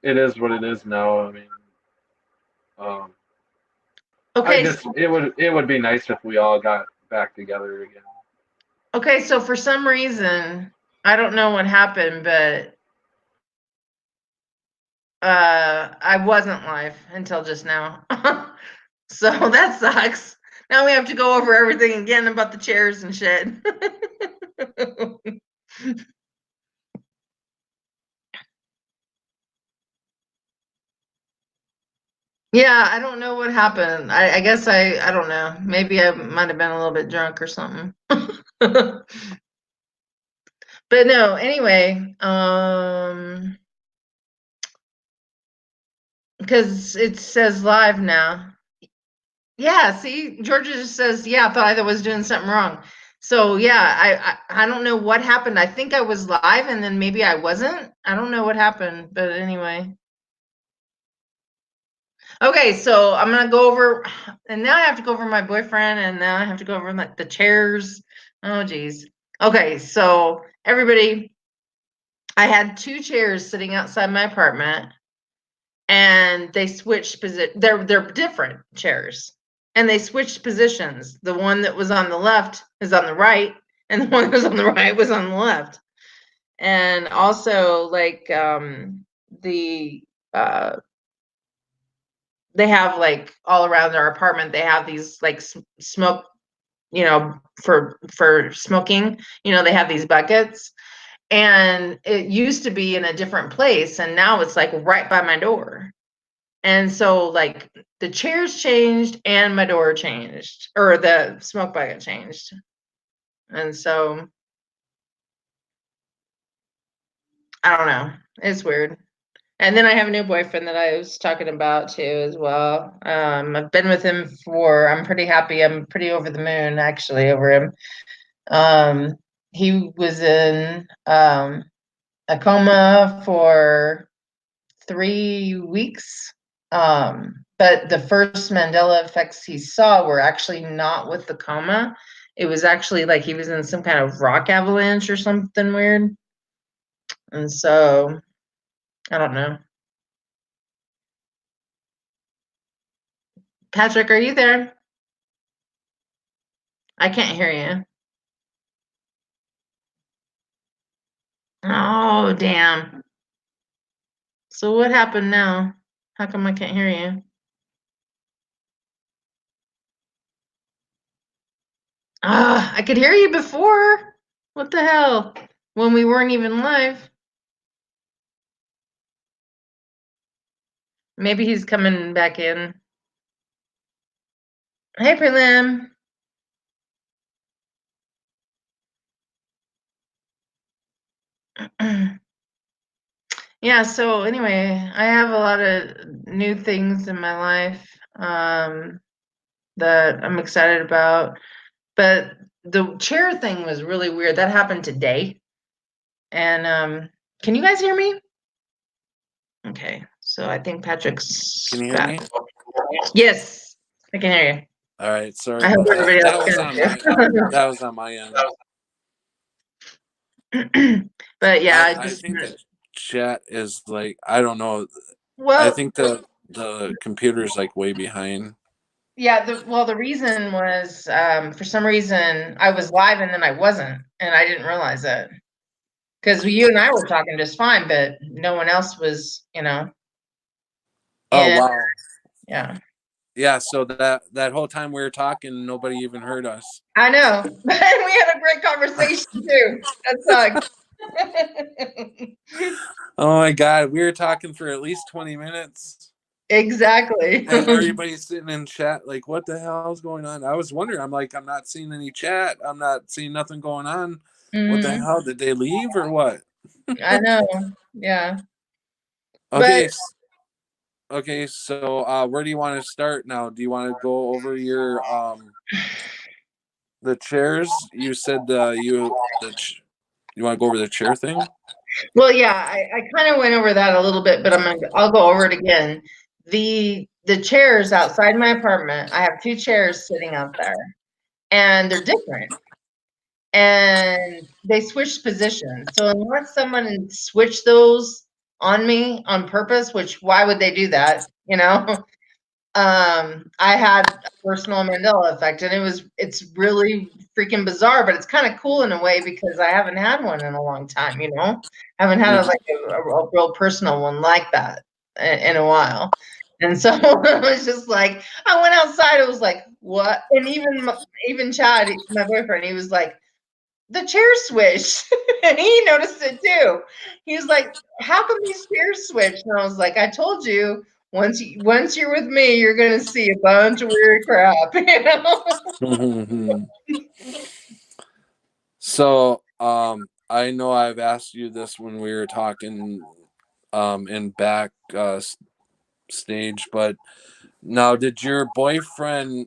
it is what it is now. I mean, um, I Okay, just it would be nice if we all got back together again. okay, so for some reason, I don't know what happened, but I wasn't live until just now. So that sucks. Now we have to go over everything again about the chairs and shit. Yeah, I don't know what happened. I guess I don't know. Maybe I might have been a little bit drunk or something. But no, anyway, because it says live now. Yeah, see, Georgia just says, yeah, I thought I was doing something wrong. So yeah, I don't know what happened. I think I was live and then maybe I wasn't. I don't know what happened, but anyway. Okay, so I'm gonna go over, and now I have to go over my boyfriend, and now I have to go over like the chairs. Oh geez. Okay, so everybody, I had two chairs sitting outside my apartment, and they switched position. They're different chairs, and they switched positions. The one that was on the left is on the right, and the one that was on the right was on the left. And also, like the uh, they have like all around their apartment, they have these like smoke, for smoking. They have these buckets, and it used to be in a different place, and now it's like right by my door. And so, like, the chairs changed and my door changed, or the smoke bucket changed. And so, I don't know. It's weird. And then I have a new boyfriend that I was talking about too, as well. I've been with him I'm pretty happy. I'm pretty over the moon, actually, over him. Um, he was in a coma for 3 weeks. But the first Mandela effects he saw were actually not with the coma. It was actually like he was in some kind of rock avalanche or something weird. And so, I don't know. Patrick, are you there? I can't hear you. Oh, damn. So what happened now? How come I can't hear you? Ah, I could hear you before. What the hell? When we weren't even live. Maybe he's coming back in. Hey, Prelim. Yeah, so anyway, I have a lot of new things in my life that I'm excited about. But the chair thing was really weird. That happened today. And can you guys hear me? Okay, so I think Patrick's Can you hear back. me? Yes, I can hear you. All right, sorry I hope about that. everybody That else was on my that was on my end. But yeah, I I just think the chat is like, I don't know. I well, think the computer's like way behind. yeah, the reason was for some reason I was live and then I wasn't, and I didn't realize it. Because you and I were talking just fine, but no one else was, Oh and wow. yeah. Yeah, so that whole time we were talking, nobody even heard us. I know. And we had a great conversation too. That sucks. Oh my god, we were talking for at least 20 minutes. Exactly. And everybody's sitting in chat like, what the hell is going on? I was wondering, I'm like, I'm not seeing any chat. I'm not seeing nothing going on. What the hell? Did they leave or what? I know. Yeah. But Okay. Okay, so where do you want to start now? Do you want to go over your the chairs? You said you want to go over the chair thing? well, yeah, I kind of went over that a little bit, but I'll go over it again. The chairs outside my apartment, I have two chairs sitting out there, and they're different. And they switched positions. So unless someone switched those, on me on purpose, which why would they do that? You know, I had a personal Mandela effect, and it's really freaking bizarre, but it's kind of cool in a way because I haven't had one in a long time, you know, haven't had Mhm. like a real personal one like that in a while. And so it was just like, I went outside, it was like, what? And even Chad, my boyfriend, he was like, the chair switched. And he noticed it too. He was like, how come these chairs switched? And I was like, I told you, once you're with me, you're gonna see a bunch of weird crap, you know? So, I know I've asked you this when we were talking in back stage, but now did your boyfriend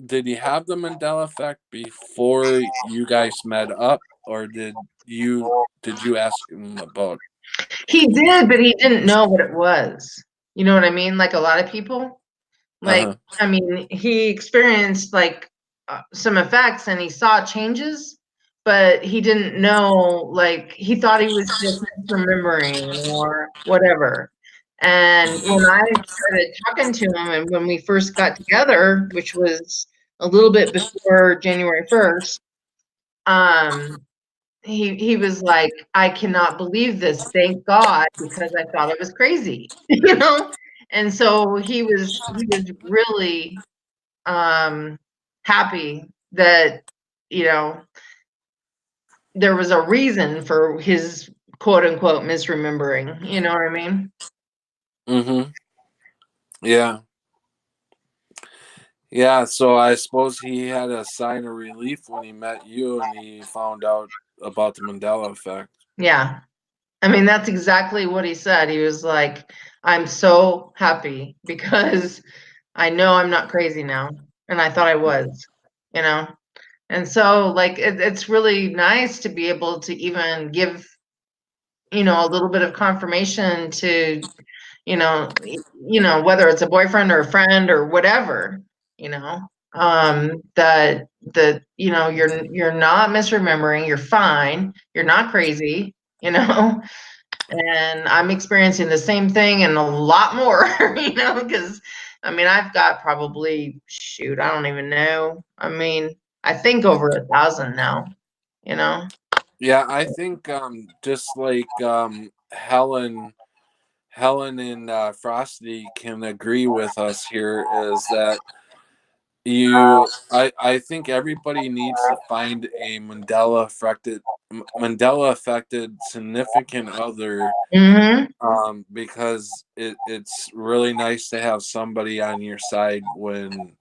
did he have the Mandela effect before you guys met up, or did you ask him about? He did, but he didn't know what it was. You know what I mean? Like a lot of people. Like, Uh-huh. I mean, he experienced like some effects and he saw changes, but he didn't know, like, he thought he was just remembering or whatever. And when I started talking to him and when we first got together, which was a little bit before January 1st, um, he was like, I cannot believe this. Thank God, because I thought it was crazy, you know? And so he was really happy that, you know, there was a reason for his quote unquote misremembering. You know what I mean? Mm-hmm. Yeah. Yeah, so I suppose he had a sign of relief when he met you and he found out about the Mandela effect. Yeah. I mean, that's exactly what he said. He was like, I'm so happy because I know I'm not crazy now. And I thought I was, you know? And so, like, it's really nice to be able to even give, you know, a little bit of confirmation to, whether it's a boyfriend or a friend or whatever, you know, that you're not misremembering, you're fine, you're not crazy, you know, and I'm experiencing the same thing and a lot more, you know, because I mean, I've got probably, shoot, I don't even know. I mean, I think over 1,000 now, you know. Yeah, I think just like Helen and Frosty can agree with us here is that I think everybody needs to find a Mandela affected significant other, Mm-hmm. because it's really nice to have somebody on your side when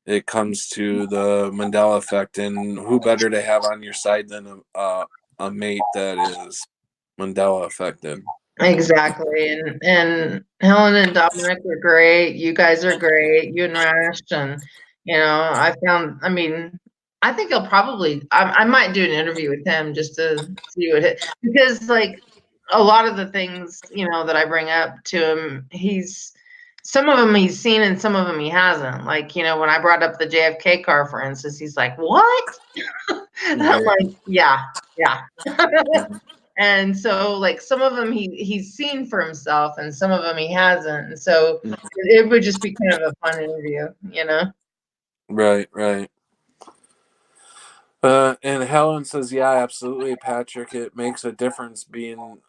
it comes to the Mandela effect, and who better to have on your side than a mate that is Mandela affected. Exactly. And Helen and Dominic are great. You guys are great. You and Rash. And, I mean, I think he'll probably, I might do an interview with him just to see because like a lot of the things, that I bring up to him, some of them he's seen and some of them he hasn't. Like, when I brought up the JFK car, for instance, he's like, what? I'm Mhm. like, yeah, yeah. Mhm. And so, like, some of them he's seen for himself, and some of them he hasn't. And so, it would just be kind of a fun interview, you know. Right, right. And Helen says, "Yeah, absolutely, Patrick. It makes a difference being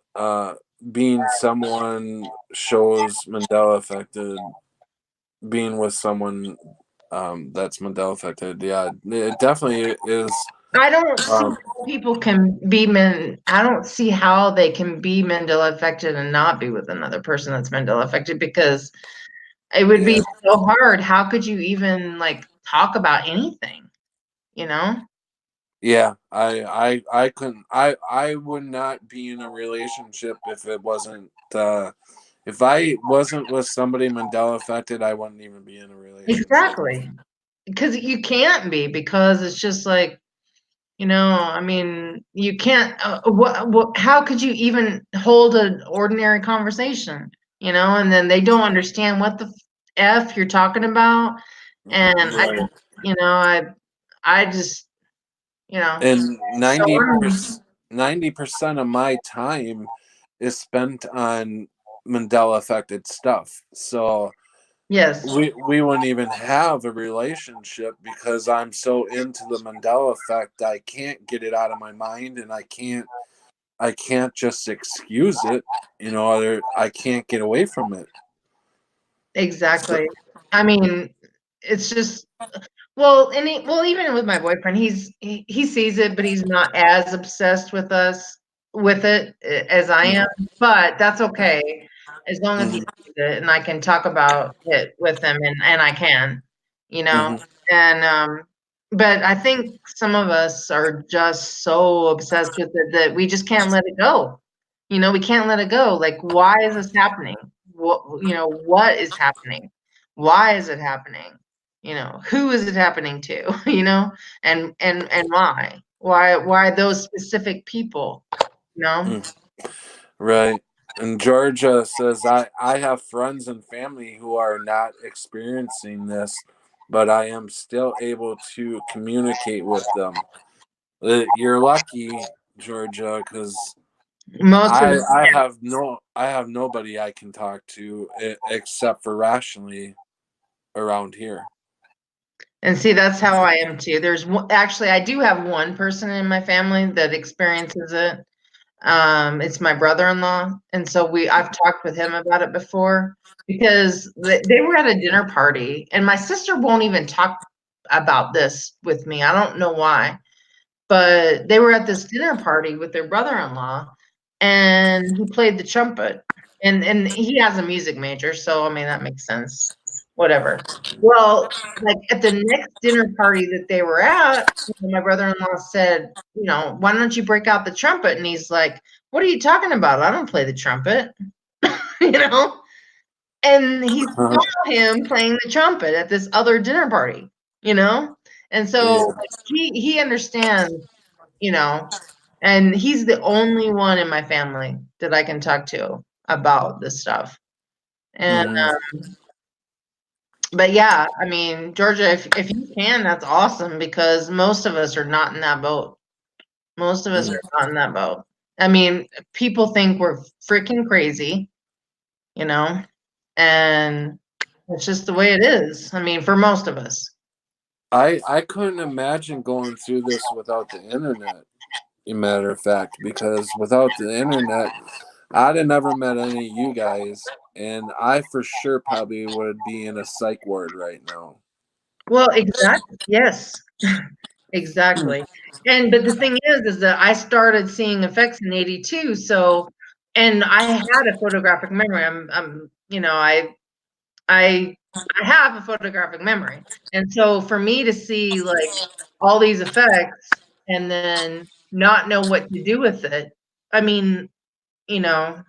someone shows Mandela affected, being with someone that's Mandela affected. Yeah, it definitely is. I don't see Um, how people can be I don't see how they can be Mandela affected and not be with another person that's Mandela affected because it would be yeah, so hard. How could you even like talk about anything, you know? yeah. I couldn't. I would not be in a relationship if it wasn't. If I wasn't with somebody Mandela affected, I wouldn't even be in a relationship. Exactly. Because you can't be because it's just like, I mean, you can't. How could you even hold an ordinary conversation? And then they don't understand what the f you're talking about, and I, Right. you know, I, I just, And so 90% of my time is spent on Mandela affected stuff. So Yes, we wouldn't even have a relationship because I'm so into the Mandela effect. I can't get it out of my mind, and I can't just excuse it. I can't get away from it. exactly. I mean, it's just well, even with my boyfriend, he sees it, but he's not as obsessed with it as I am. But that's okay, as long as he Mhm. sees it, and I can talk about it with him, and I can, you know. Mhm. And but I think some of us are just so obsessed with it that we just can't let it go. We can't let it go. Like, why is this happening? What is happening? Why is it happening? Who is it happening to? And why those specific people? Mm. Right. And Georgia says, I have friends and family who are not experiencing this, but I am still able to communicate with them. You're lucky, Georgia, because Most of I have nobody I can talk to except for rationally around here. And see, that's how I am too. Actually, I do have one person in my family that experiences it. It's my brother-in-law, and so I've talked with him about it before because they were at a dinner party, and my sister won't even talk about this with me. I don't know why, but they were at this dinner party with their brother-in-law, and he played the trumpet, and he has a music major, so I mean that makes sense. Whatever. Well, like at the next dinner party that they were at, my brother-in-law said, why don't you break out the trumpet? And he's like, what are you talking about? I don't play the trumpet, you know? And he saw him playing the trumpet at this other dinner party, you know? And so Yeah. like, he understands, you know, and he's the only one in my family that I can talk to about this stuff. And Mhm. but yeah, I mean, Georgia, if you can, that's awesome because most of us are not in that boat. Most of us Mhm. are not in that boat. I mean, people think we're freaking crazy, you know, and it's just the way it is. I mean, for most of us. I couldn't imagine going through this without the internet. A matter of fact, because without the internet, I'd have never met any of you guys, and I for sure probably would be in a psych ward right now. Well, exactly. Yes, exactly. But the thing is that I started seeing effects in '82. So, and I had a photographic memory. I I have a photographic memory. And so for me to see like all these effects and then not know what to do with it, I mean, you know,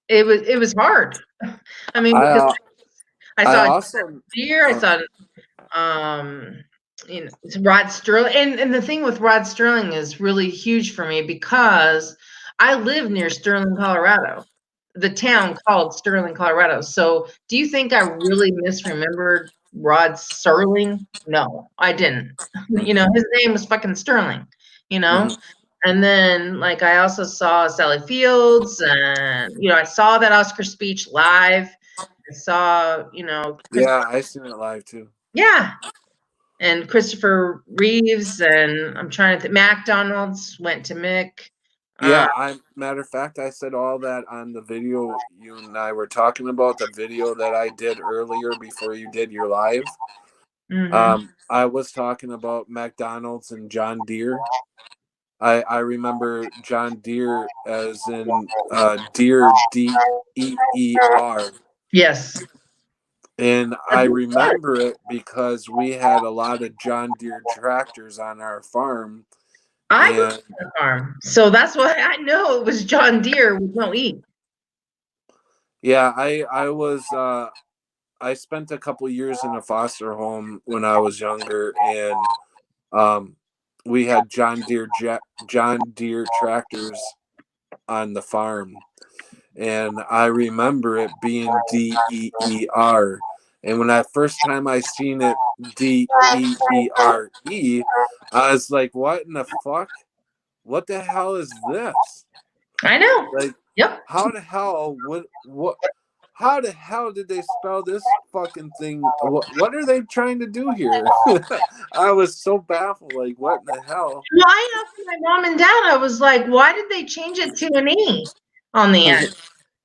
it was hard. I mean, I because I I saw also deer, I saw um it's Rod Sterling, and the thing with Rod Sterling is really huge for me because I live near Sterling, Colorado, the town called Sterling, Colorado. So do you think I really misremembered Rod Sterling? No, I didn't. His name was fucking Sterling, you know? Mhm. And then like I also saw Sally Fields, and I saw that Oscar speech live. I saw, Chris, Yeah, I seen it live too. yeah, and Christopher Reeves, and I'm trying to think. McDonald's went to Mick. Uh, Yeah, I matter of fact, I said all that on the video you and I were talking about, the video that I did earlier before you did your live. mhm. I was talking about McDonald's and John Deere. I remember John Deere as in Deere Deer, Yes, and I remember it because we had a lot of John Deere tractors on our farm, I grew up and on a farm, so that's why I know it was John Deere with no E. yeah, I spent a couple years in a foster home when I was younger, and um, we had John Deere tractors on the farm, and I remember it being DEER. And when I first time I seen it DEERE, I was like, "What in the fuck? What the hell is this?" I know. Like, Yep. how the hell what? How the hell did they spell this fucking thing? What are they trying to do here? I was so baffled. Like, what in the hell? Well, I asked my mom and dad, I was like, why did they change it to an E on the end?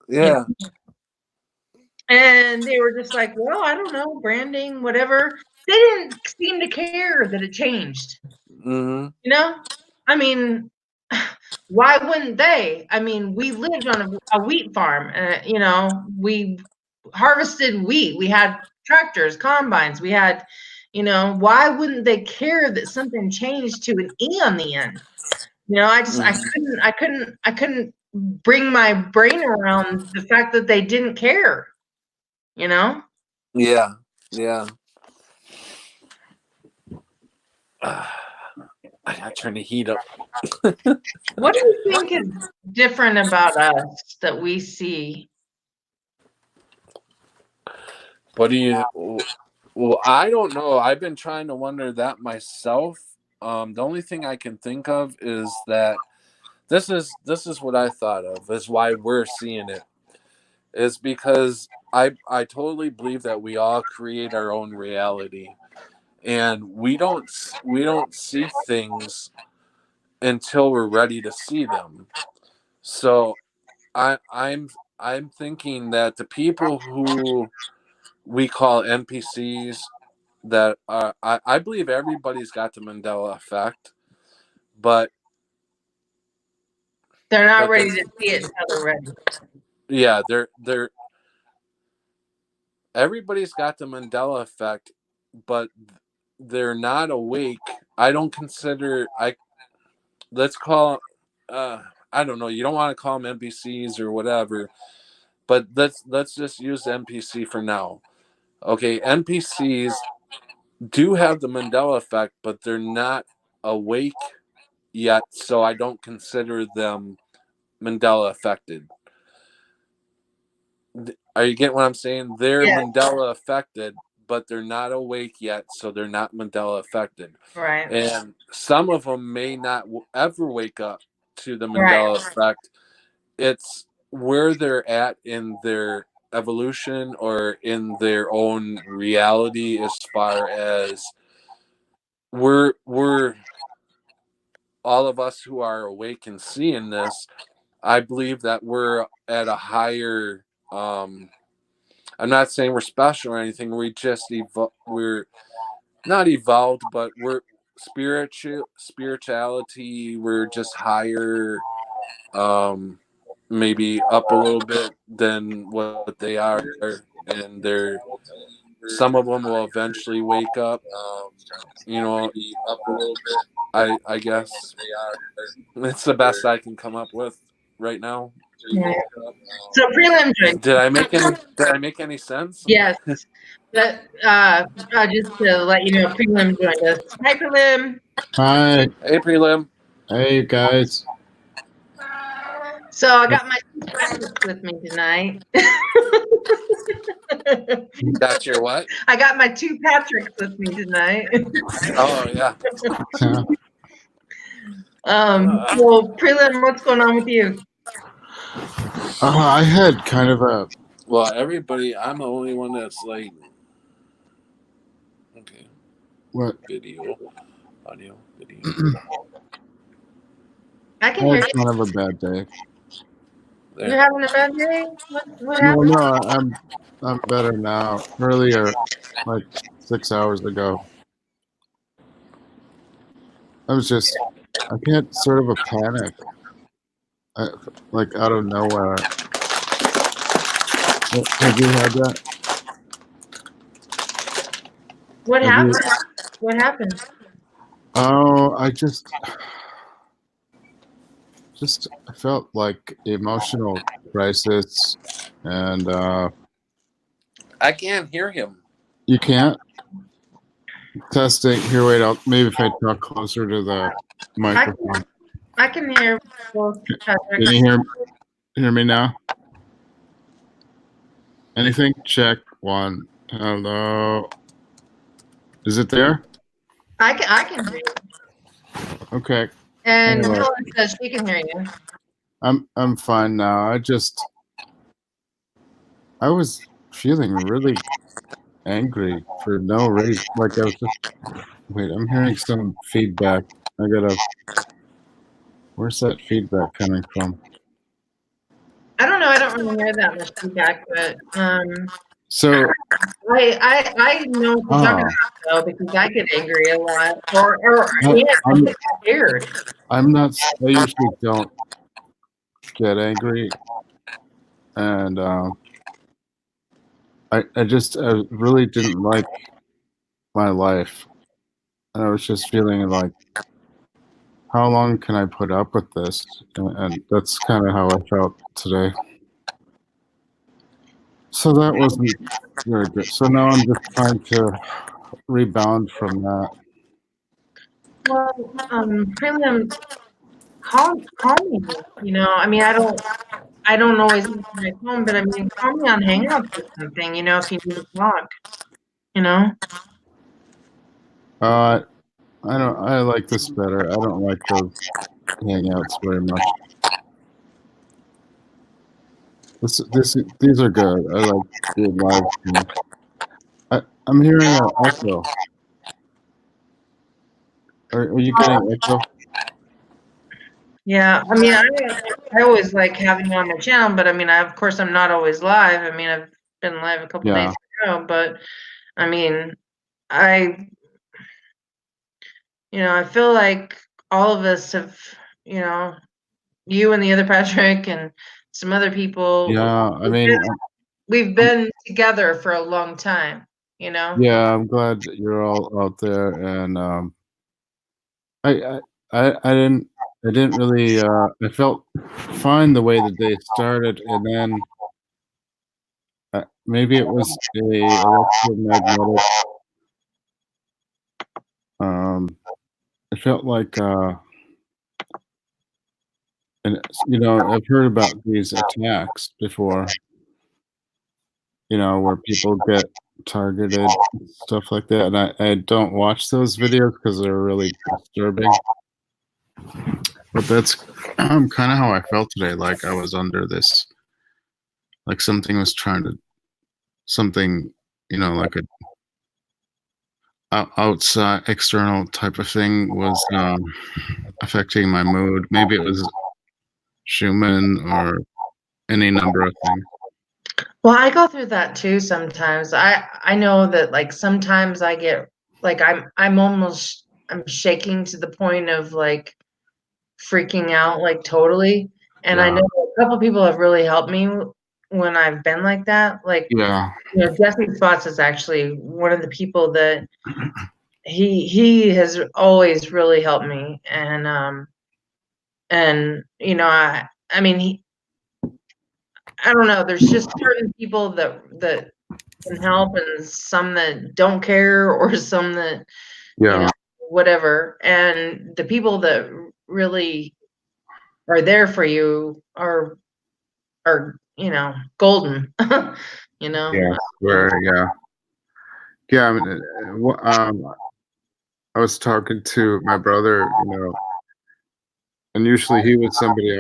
Yeah. And they were just like, well, I don't know, branding, whatever. They didn't seem to care that it changed. Mm-hmm. You know? I mean, why wouldn't they? I mean, we lived on a wheat farm. You know, we harvested wheat. We had tractors, combines. We had, you know, why wouldn't they care that something changed to an E on the end? You know, I couldn't bring my brain around the fact that they didn't care. You know? Yeah. Yeah. I gotta turn the heat up. What do you think is different about us that we see? What do you? Well, I don't know. I've been trying to wonder that myself. The only thing I can think of is that this is what I thought of is why we're seeing it. Is because I totally believe that we all create our own reality, and we don't see things until we're ready to see them. So I'm thinking that the people who we call NPCs that are I believe everybody's got the Mandela effect, but They're not but ready to see it until they're ready. yeah, they're everybody's got the Mandela effect, but they're not awake. I don't consider let's call I don't know, you don't want to call them NPCs or whatever, but let's just use NPC for now. Okay, NPCs do have the Mandela effect, but they're not awake yet, so I don't consider them Mandela affected. Are you getting what I'm saying? They're Yeah. Mandela affected, but they're not awake yet, so they're not Mandela affected. Right. And some of them may not ever wake up to the Right. Mandela effect. It's where they're at in their evolution or in their own reality as far as we're all of us who are awake and seeing this. I believe that we're at a higher I'm not saying we're special or anything. We just we're not evolved, but we're spirituality. We're just higher, maybe up a little bit than what they are, and they're some of them will eventually wake up. You know, I guess it's the best I can come up with right now. Right. So prelim joined. Did I make any sense? Yes. But just to let you know, prelim joined us. Hi, prelim. Hi. Hey, prelim. Hey, guys. So I got my two Patricks with me tonight. That's your what? I got my two Patricks with me tonight. Oh yeah. So prelim, what's going on with you? I had kind of a Well, everybody. I'm the only one that's like. Okay. what? Video, audio, video. I I can hear had you. kind of a bad day. You're There. having a bad day? What No, happened? no, I'm better now. Earlier, like 6 hours ago, I can't sort of a panic, like out of nowhere. Have you had that? What Have you- happened? What happened? Oh, I just I felt like emotional crisis, and I can't hear him. you can't. Testing. Here, wait. Maybe if I talk closer to the microphone. I can hear both Patrick. Can you hear me now? Anything? Check one. Hello. Is it there? I can hear you. Okay. And Anyway. Helen says she can hear you. I'm fine now. I was feeling really angry for no reason. Like I was just wait, I'm hearing some feedback. Where's that feedback coming from? I don't know. I don't really hear that much feedback, but So I know what you're talking about though, because I get angry a lot, or yeah, I I'm get scared. I'm not I usually don't get angry, and I really didn't like my life. And I was just feeling like, how long can I put up with this? And that's kind of how I felt today. So that wasn't very good. So now I'm just trying to rebound from that. Well, Prelim, call me. You know, I mean, I don't always answer my phone, but I mean, call me on Hangouts or something. You know, if you need to talk. You know. I like this better. I don't like those hangouts very much. These are good. I like doing live streams. I'm hearing an echo. Are you getting echo? Yeah, I mean, I always like having you on my channel, but I mean, of course, I'm not always live. I mean, I've been live a couple days ago, but I mean, I feel like all of us have, you and the other Patrick and some other people. Yeah, I mean, we've been together for a long time, you know? Yeah, I'm glad that you're all out there, and I didn't really I felt fine the way the day started, and then maybe it was a electromagnetic. It felt like and I've heard about these attacks before. Where people get targeted, stuff like that, and I don't watch those videos because they're really disturbing. But that's kind of how I felt today. Like I was under this, like something was something, like a outside, external type of thing was affecting my mood. Maybe it was Schumann or any number of things. Well, I go through that too sometimes. I know that like sometimes I get like I'm shaking to the point of like freaking out like totally. And I know a couple people have really helped me when I've been like that. Like Jesse Spots is actually one of the people that he has always really helped me. And I mean I don't know. There's just certain people that can help, and some that don't care, or some that whatever. And the people that really are there for you are golden. Yeah. I mean, I was talking to my brother, and usually he was somebody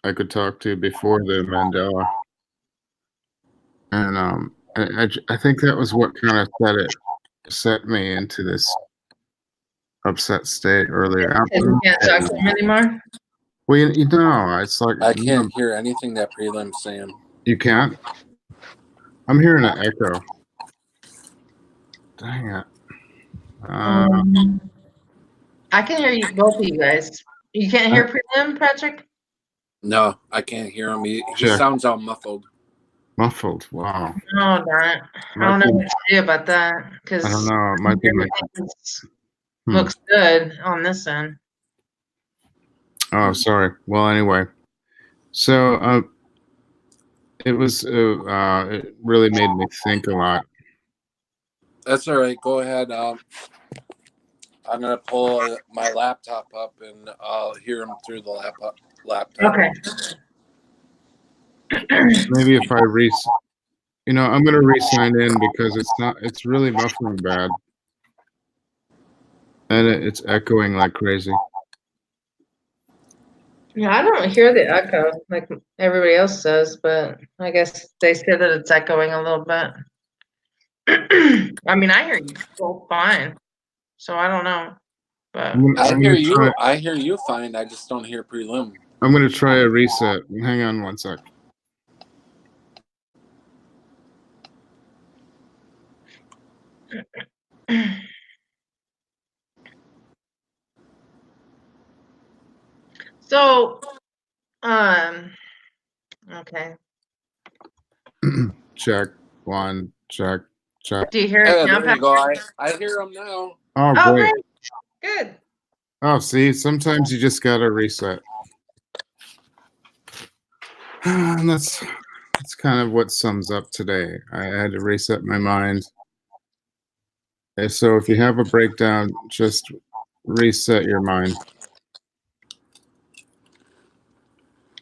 I could talk to before the Mandela. And I think that was what kind of set me into this upset state earlier. You can't talk to him anymore? Well, it's like I can't hear anything that Prelim's saying. You can't? I'm hearing an echo. Dang it. I can hear you, both of you guys. You can't hear Prelim, Patrick? No, I can't hear him. He sounds all muffled. Muffled. Wow. Oh, darn it. I don't know what to do about that, because I don't know. It might be looks good on this end. Oh, sorry. Well, anyway, so it was it really made me think a lot. That's all right. Go ahead. I'm gonna pull my laptop up, and I'll hear him through the laptop. Okay. Maybe if I I'm gonna re-sign in because it's really muffling bad, and it's echoing like crazy. Yeah, I don't hear the echo like everybody else says, but I guess they said that it's echoing a little bit. I mean, I hear you both fine, so I don't know, but I hear you fine. I just don't hear prelim. I'm gonna try a reset. Hang on one sec. so, okay. Check one. Check. Do you hear it Yeah, now, there you Pat? go. I hear them now. Oh, Oh, great. great. Good. Oh, see, sometimes you just gotta reset. And that's kind of what sums up today. I had to reset my mind. And so if you have a breakdown, just reset your mind.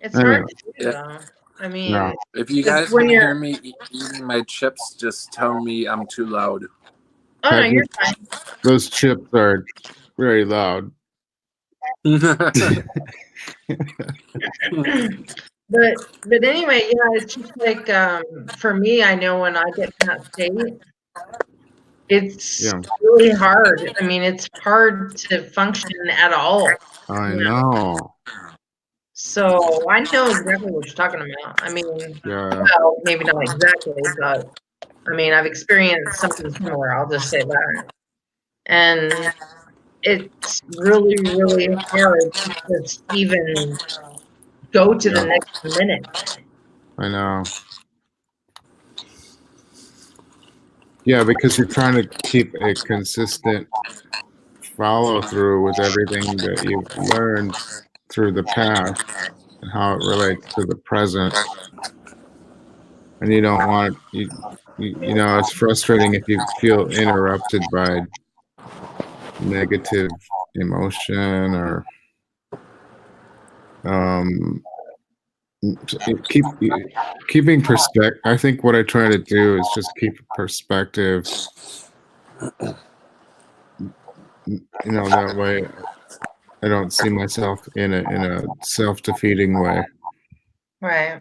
It's Anyway, hard to do, Yeah. though. I mean, yeah. If you Because guys when can you're- hear me eating my chips, just tell me I'm too loud. oh no, you're fine. Those chips are very loud. But anyway, it's just like for me, I know when I get to that state, it's Yeah. really hard. I mean, it's hard to function at all. I know. So I know exactly what you're talking about. I mean, Yeah. well, maybe not exactly, but I mean, I've experienced something similar. I'll just say that. And it's really, really hard to just even go to the Yeah. next minute. I know. Yeah, because you're trying to keep a consistent follow through with everything that you've learned through the past and how it relates to the present. And you don't want you know, it's frustrating if you feel interrupted by negative emotion or keeping perspective. I think what I try to do is just keep perspective. You know, that way I don't see myself in a self-defeating way. Right.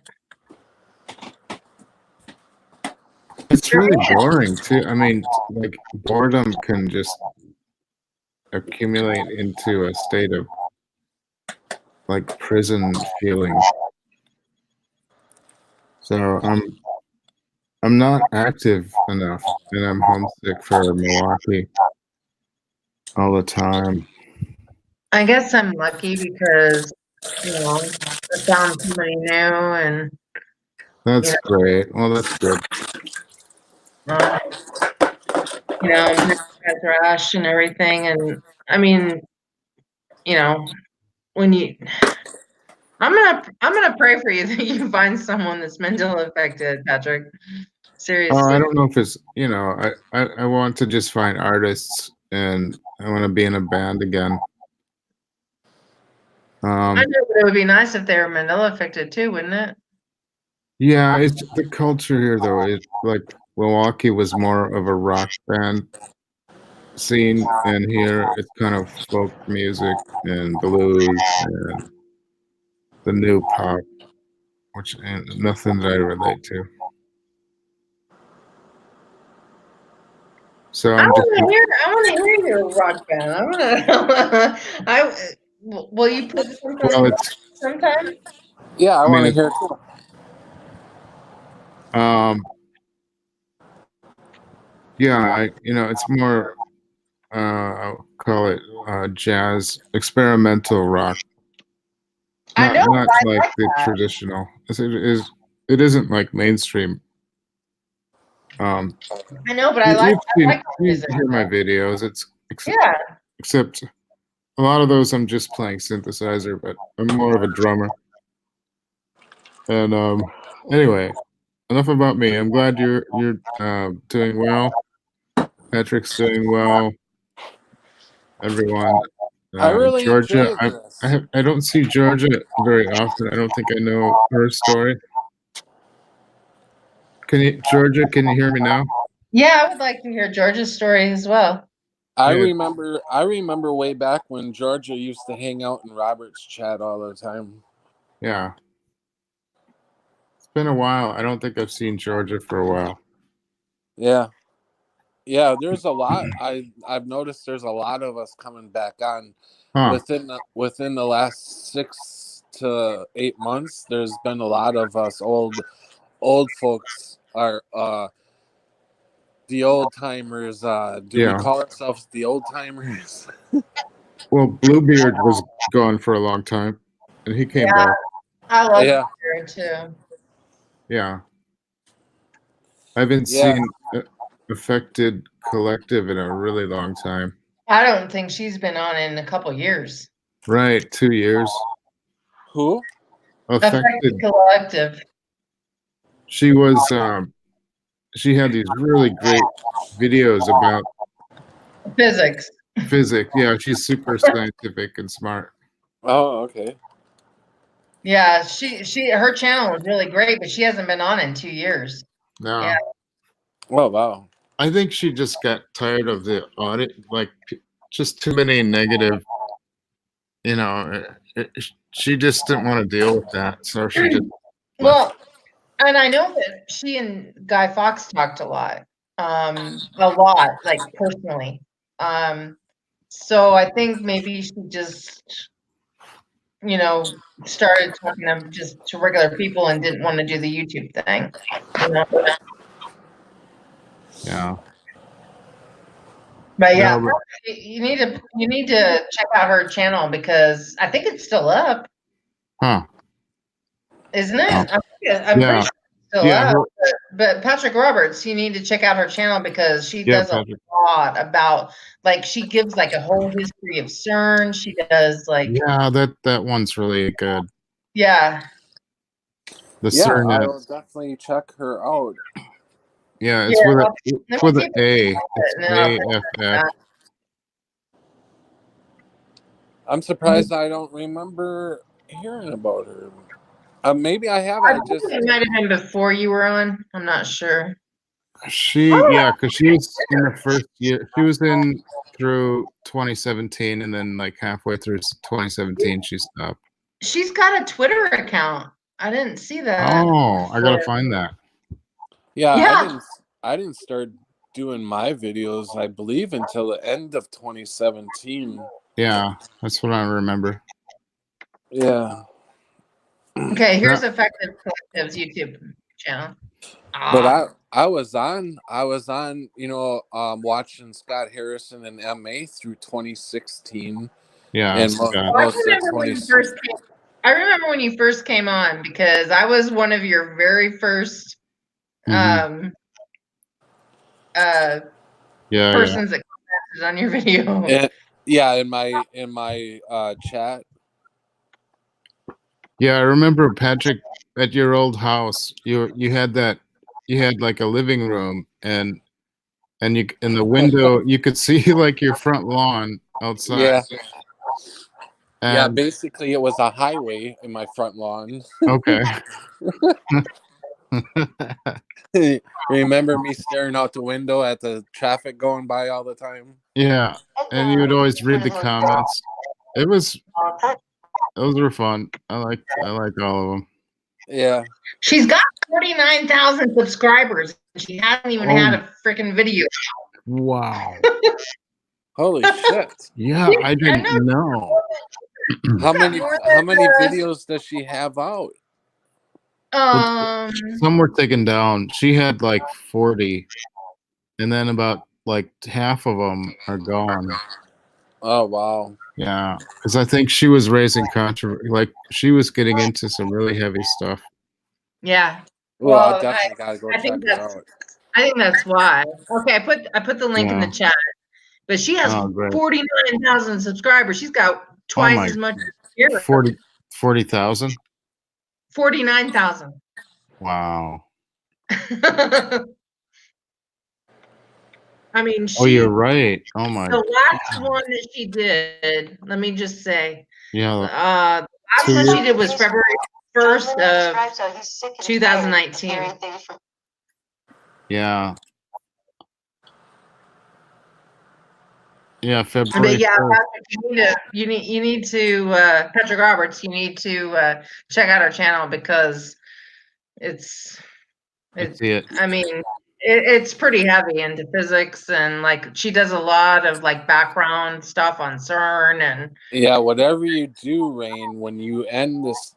It's really boring too. I mean, like boredom can just accumulate into a state of like prison feeling. So I'm not active enough, and I'm homesick for Milwaukee all the time. I guess I'm lucky because, I found somebody new and, That's great. Well, that's good. uh, has Rush and everything. And I mean, when I'm gonna pray for you that you find someone that's mentally affected, Patrick. I Seriously. don't know if it's, I want to just find artists and I want to be in a band again. I know, but it would be nice if they were Mandela affected too, wouldn't it? Yeah, it's the culture here though. It's like Milwaukee was more of a rock band scene, and here it's kind of folk music and blues and the new pop, which and nothing that I relate to. So I I'm just want to hear your rock band. I want to. Will you put something well, it's sometime? Yeah, I I mean, want to hear it too. yeah, it's more I'll call it jazz experimental rock. I know, Not I like like the that. traditional. It isn't like mainstream. I know, but I like you music. hear my videos. Yeah. Except a lot of those I'm just playing synthesizer, but I'm more of a drummer. And anyway, enough about me. I'm glad you're doing well. Patrick's doing well. Everyone. I really Georgia, enjoyed this. I don't see Georgia very often. I don't think I know her story. Georgia, can you hear me now? Yeah, I would like to hear George's story as well. I Yeah. remember way back when Georgia used to hang out in Robert's chat all the time. Yeah. It's been a while. I don't think I've seen Georgia for a while. Yeah. Yeah, there's a lot. I've noticed there's a lot of us coming back on Huh. within the last 6 to 8 months. There's been a lot of us old folks are the old timers. Do we Yeah. call ourselves the old timers? Well, Bluebeard was gone for a long time, and he came Yeah, back. I love Yeah. her too. Yeah. I haven't Yeah. seen Affected Collective in a really long time. I don't think she's been on in a couple years. Right, 2 years. Who? Affected. Affected Collective. She was. She had these really great videos about Physics. physics. Yeah, she's super scientific and smart. Oh, okay. Yeah, her channel was really great, but she hasn't been on in 2 years. No. Yeah. Oh, wow. I think she just got tired of the audit, like just too many negative. You know, she just didn't want to deal with that, so she just. Well, and I know that she and Guy Fawkes talked a lot, like personally. So I think maybe she just, started talking to regular people and didn't want to do the YouTube thing. Yeah. But yeah, No, you need to check out her channel because I think it's still up, Huh. isn't it? Oh. I'm Yeah. pretty sure it's still Yeah, up. But Patrick Roberts, you need to check out her channel because she Yeah, does a Patrick. lot about, like, she gives like a whole history of CERN. She does like, Yeah, that one's really good. yeah. The Yeah, CERN. I will definitely check her out. Yeah, it's with an A. It's AFF. I'm surprised I don't remember hearing about her. Maybe I have. I I think just it might have been before you were on. I'm not sure. Because she was in the first year. She was in through 2017, and then like halfway through 2017, she stopped. She's got a Twitter account. I didn't see that. Oh, I gotta find that. Yeah. I didn't start doing my videos, I believe, until the end of 2017. Yeah, that's what I remember. Yeah. Okay, here's Effective Collective's YouTube channel. But I was on, watching Scott Harrison and MA through 2016. Yeah. And I remember when you first came on because I was one of your very first persons that commented on your video. In my chat. Yeah, I remember Patrick at your old house. You had like a living room and you in the window you could see like your front lawn outside. Yeah. And Basically it was a highway in my front lawn. Okay. Remember me staring out the window at the traffic going by all the time? Yeah, and you would always read the comments. Those were fun. I like all of them. Yeah. She's got 49,000 subscribers. She hasn't even had a freaking video. Wow. Holy shit. Yeah, I didn't know. How many videos does she have out? Some were taken down. She had like 40, and then about like half of them are gone. Oh wow. Yeah, because I think she was raising controversy. Like she was getting into some really heavy stuff. Yeah. Well, I definitely gotta go check it out. I think that's why. Okay, I put the link in the chat. But she has 49,000 subscribers. She's got twice as much as 40,000? 49,000. Wow. I mean, you're right. Oh my. The last one that she did, let me just say. Yeah. The last one she did was February 1st of 2019. Yeah. Yeah, But February yeah, 1st. Patrick, you need to Patrick Roberts, you need to check out our channel because it's I see it. I mean it's pretty heavy into physics, and like she does a lot of like background stuff on CERN and Yeah, whatever you do, Rain, when you end this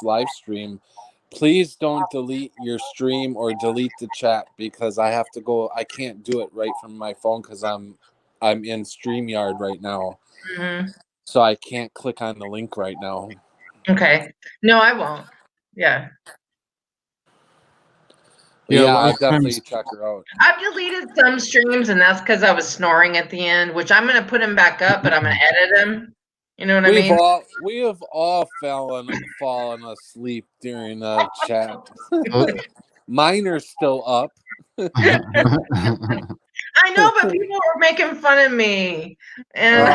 live stream, please don't delete your stream or delete the chat because I have to go. I can't do it right from my phone because I'm in StreamYard right now. Mhm. So I can't click on the link right now. Okay. No, I won't. Yeah. But Yeah, yeah, a lot I'll of definitely times. check her out. I've deleted some streams, and that's because I was snoring at the end, which I'm gonna put him back up, but I'm gonna edit him. You know what I mean? We have all fallen asleep during the chat. Mine are still up. I know, but people were making fun of me, and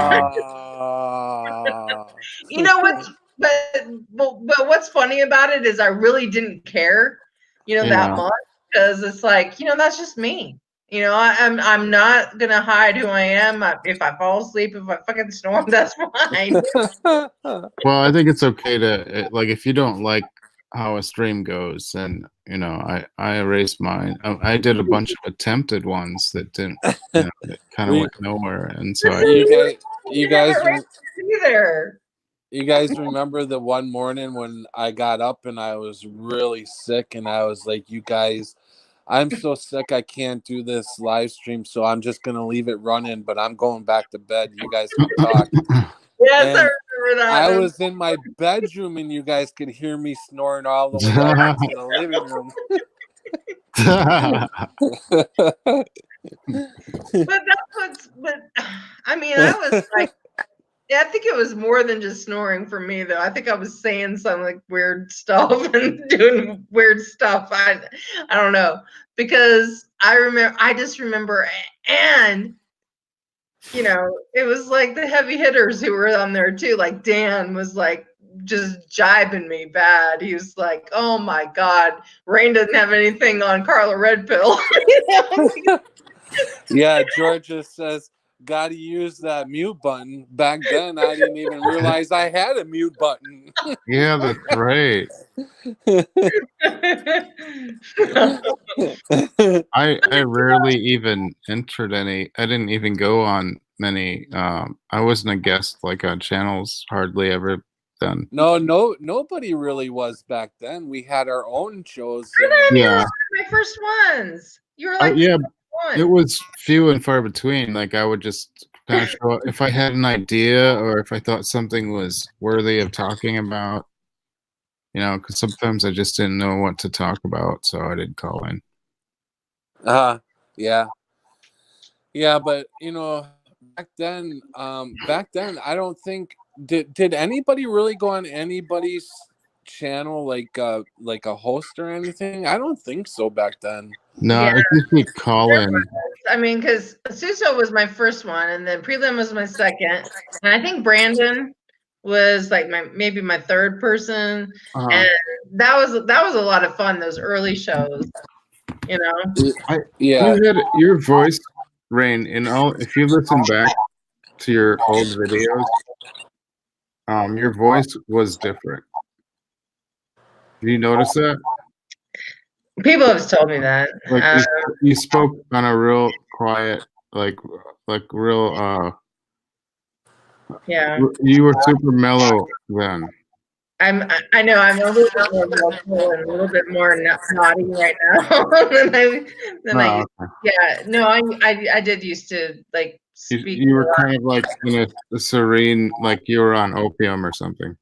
you know what's but what's funny about it is I really didn't care, that Yeah. much, because it's like, that's just me. I'm not gonna hide who I am. If I fall asleep, if I fucking snore, that's fine. Well, I think it's okay to like if you don't like how a stream goes, and I erased mine. I did a bunch of attempted ones that didn't, that kind of went nowhere, and so you guys either. You guys remember the one morning when I got up and I was really sick and I was like, you guys, I'm so sick I can't do this live stream, so I'm just gonna leave it running, but I'm going back to bed. You guys can talk. Yes, And I remember that. I was in my bedroom and you guys could hear me snoring all the way up into the living room. But I mean, I was like, yeah, I think it was more than just snoring for me, though. I think I was saying some like weird stuff and doing weird stuff. I don't know, because I just remember, and it was like the heavy hitters who were on there too. Like Dan was like just jibing me bad. He was like, "Oh my God, Rain doesn't have anything on Carla Red Pill." Yeah, Georgia says, gotta use that mute button. Back then, I didn't even realize I had a mute button. Yeah, that's right. I rarely even entered any. I didn't even go on many. I wasn't a guest like on channels hardly ever then. No, nobody really was back then. We had our own shows. Yeah, my first ones. You were like, yeah. one. It was few and far between. Like I would just kind of show up if I had an idea or if I thought something was worthy of talking about. Because sometimes I just didn't know what to talk about, so I didn't call in. Yeah, but back then, I don't think did anybody really go on anybody's channel like a host or anything? I don't think so back then. No, Yeah. I think we call in. I mean, because Suso was my first one, and then Prelim was my second, and I think Brandon was like maybe my third person, and that was a lot of fun. Those early shows, Yeah, You had your voice, Rain. If you listen back to your old videos, your voice was different. Did you notice that? People have told me that. Like you spoke on a real quiet, like real. Yeah. You were super mellow then. I know I'm a little bit more vocal and a little bit more naughty right now than yeah. No, I did used to like speak. You were kind of like in a serene, like you were on opium or something.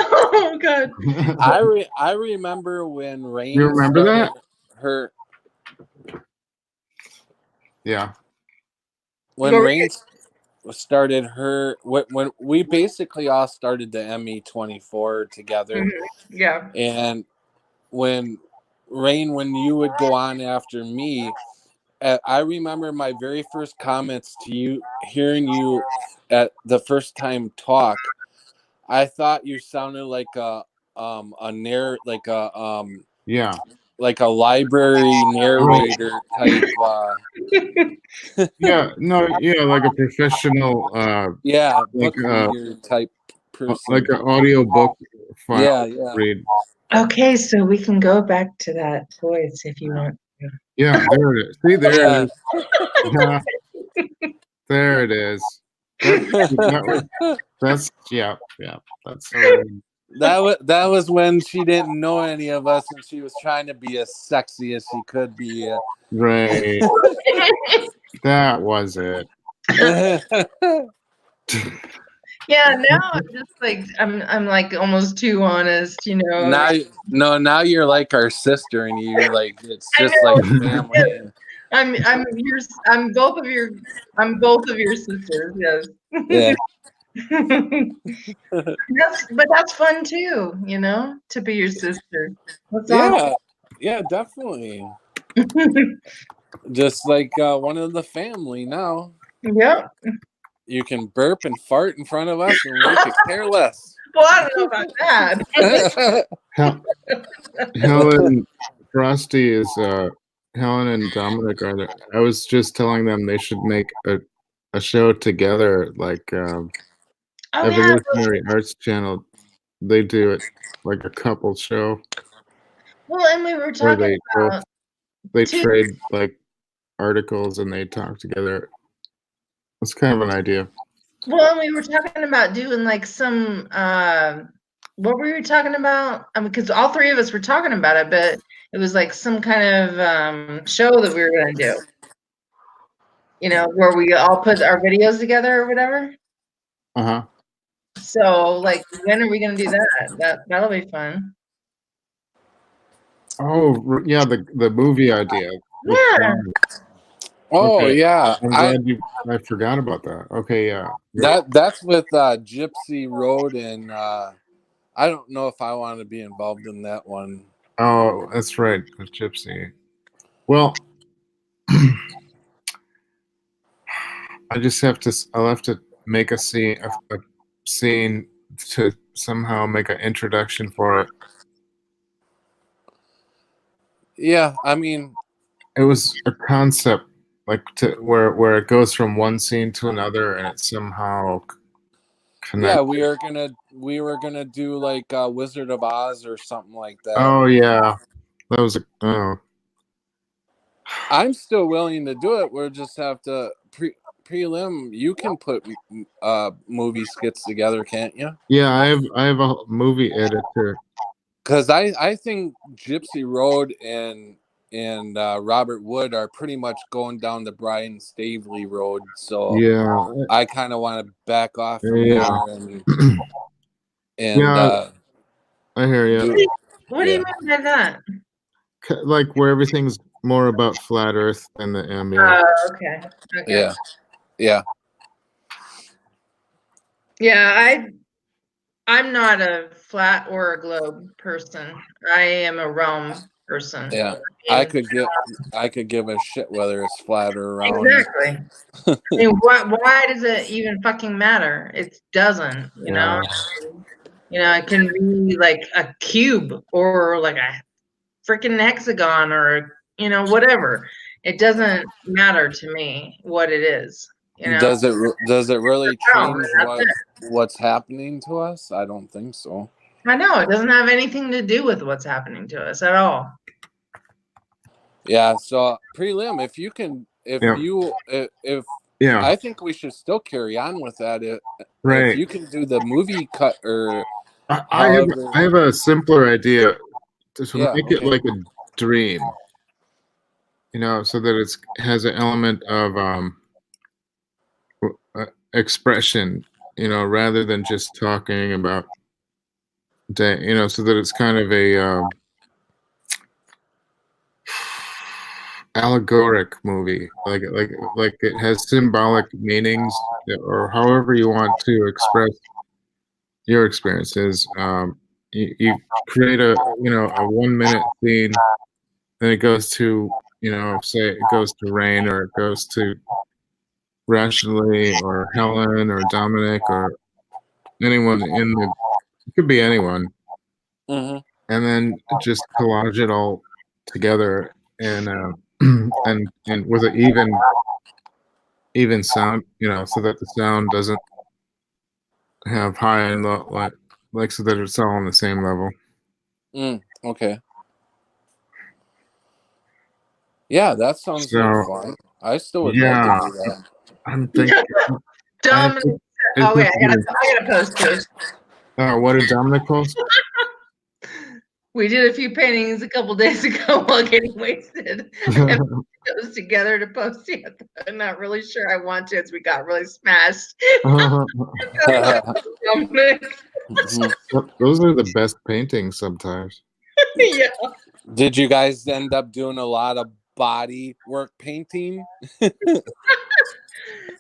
Oh God! I remember when Rain. You remember that? Her. Yeah. When Rain started her, when we basically all started the ME24 together. Mm-hmm. Yeah. And when Rain, when you would go on after me, I remember my very first comments to you, hearing you at the first time talk. I thought you sounded like a like a library narrator type. Yeah, no, yeah, like a professional, Yeah, like book reader type person. like an audio book file Yeah. read. Okay, so we can go back to that voice if you want. Yeah, there it is. See, there Yeah. it is. Yeah, there it is. That's yeah. That's That was when she didn't know any of us and she was trying to be as sexy as she could be. right. That was it. Yeah, now I'm just like I'm like almost too honest, you know. now you're like our sister, and you like it's I just know. like family. I'm both of your sisters, yes. Yeah. That's fun too, you know, to be your sister. That's Yeah, definitely. awesome. Just like one of the family now. Yep. You can burp and fart in front of us, and we could care less. Well, I don't know about that. Helen Frosty is Helen and Dominic are there. I was just telling them they should make a show together, like Oh yeah. Evolutionary Arts Channel. They do it like a couple show Well, and we were where talking about they two- trade like articles and they talk together. It's kind of an idea. well, and we were talking about doing like some what were we talking about? I mean, because all three of us were talking about it, but it was like some kind of show that we were gonna do. You know, where we all put our videos together or whatever. Uh-huh. So, like, when are we gonna do that? That'll be fun. Oh yeah, the movie idea. Yeah. Oh Okay. yeah, I'm glad I forgot about that. Okay, yeah. that's with Gypsy Road, and I don't know if I want to be involved in that one. Oh, that's right, with Gypsy. Well, I'll have to make a scene to somehow make an introduction for it. Yeah, I mean, It was a concept like where it goes from one scene to another and it somehow connects. yeah, we were gonna do like Wizard of Oz or something like that. Oh yeah, that was I'm still willing to do it. We'll just have to prelim. You can put movie skits together, can't you? yeah. I have a movie editor. Because I think Gypsy Road and Robert Wood are pretty much going down the Brian Stavely road. So Yeah, I kind of want to back off from Yeah. there and Yeah. I hear you. What do you mean by that? Like where everything's more about flat Earth than the ambient. Okay. Yeah. Yeah, I'm not a flat or a globe person. I am a realm person. Yeah. I could give a shit whether it's flat or round. Exactly. I mean, why does it even fucking matter? It doesn't, you know? You know, it can be like a cube or like a freaking hexagon or, you know, whatever. It doesn't matter to me what it is. You know? Does it really change That's what's happening to us? I don't think so. I know it doesn't have anything to do with what's happening to us at all. Yeah, so prelim, if you I think we should still carry on with that. If you can do the movie cut or I have a simpler idea to make it okay. like a dream. You know, so that it has an element of expression, you know, rather than just talking about you know, so that it's kind of a allegoric movie, like it has symbolic meanings, or however you want to express your experiences. You create a 1 minute scene, then it goes to, you know, say it goes to Rain, or it goes to Rationally, or Helen, or Dominic, or anyone it could be anyone, Mhm. and then just collage it all together and and with an even sound, so that the sound doesn't have high and low, like so that it's all on the same level. Okay. Yeah, that sounds like So fun. I still would love to do that. I'm thinking. Dominic. I Oh wait, think I gotta post this. what did Dominic post? We did a few paintings a couple days ago while getting wasted. And put those together to post yet. I'm not really sure I want to, as we got really smashed. Dominic. Those are the best paintings sometimes. Yeah. Did you guys end up doing a lot of body work painting?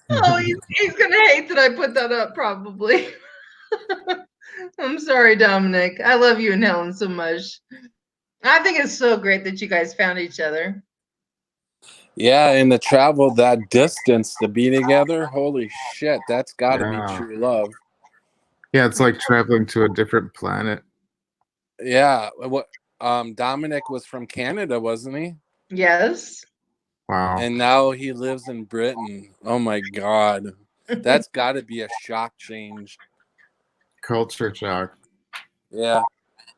Oh, he's gonna hate that I put that up, probably. I'm sorry, Dominic. I love you and Helen so much. I think it's so great that you guys found each other. Yeah, and to travel that distance to be together, holy shit, that's got to be true love. Yeah, it's like traveling to a different planet. Yeah, what? Dominic was from Canada, wasn't he? Yes. Wow. And now he lives in Britain. Oh my god, that's got to be a shock change. Culture shock. Yeah.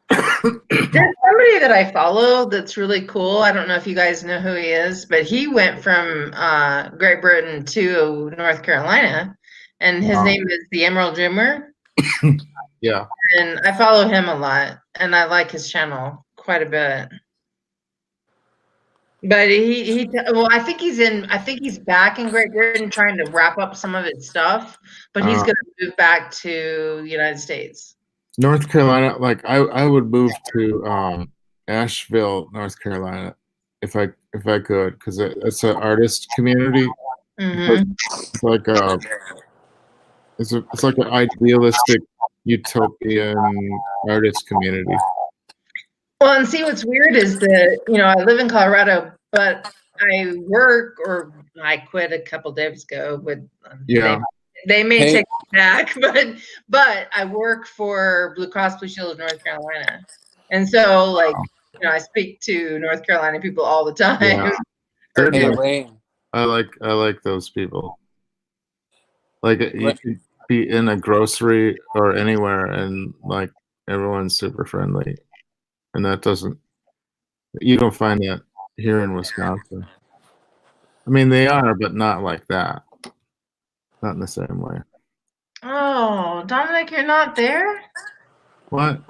There's somebody that I follow that's really cool. I don't know if you guys know who he is, but he went from Great Britain to North Carolina, and his name is the Emerald Dreamer. Yeah. And I follow him a lot, and I like his channel quite a bit. But well, I think he's back in Great Britain trying to wrap up some of his stuff, but he's going to move back to the United States. North Carolina, like I would move to Asheville, North Carolina, if I could, because it's an artist community. Mm-hmm. It's like it's like an idealistic utopian artist community. Well, and see what's weird is that I live in Colorado, but I work, or I quit a couple days ago. But they may take me back, but I work for Blue Cross Blue Shield of North Carolina, and so I speak to North Carolina people all the time. Yeah. Hey, Wayne. I like those people. Like you could be in a grocery or anywhere, and like everyone's super friendly, and you don't find that here in Wisconsin. I mean, they are, but not like that. Not in the same way. Oh, Dominic, you're not there? What?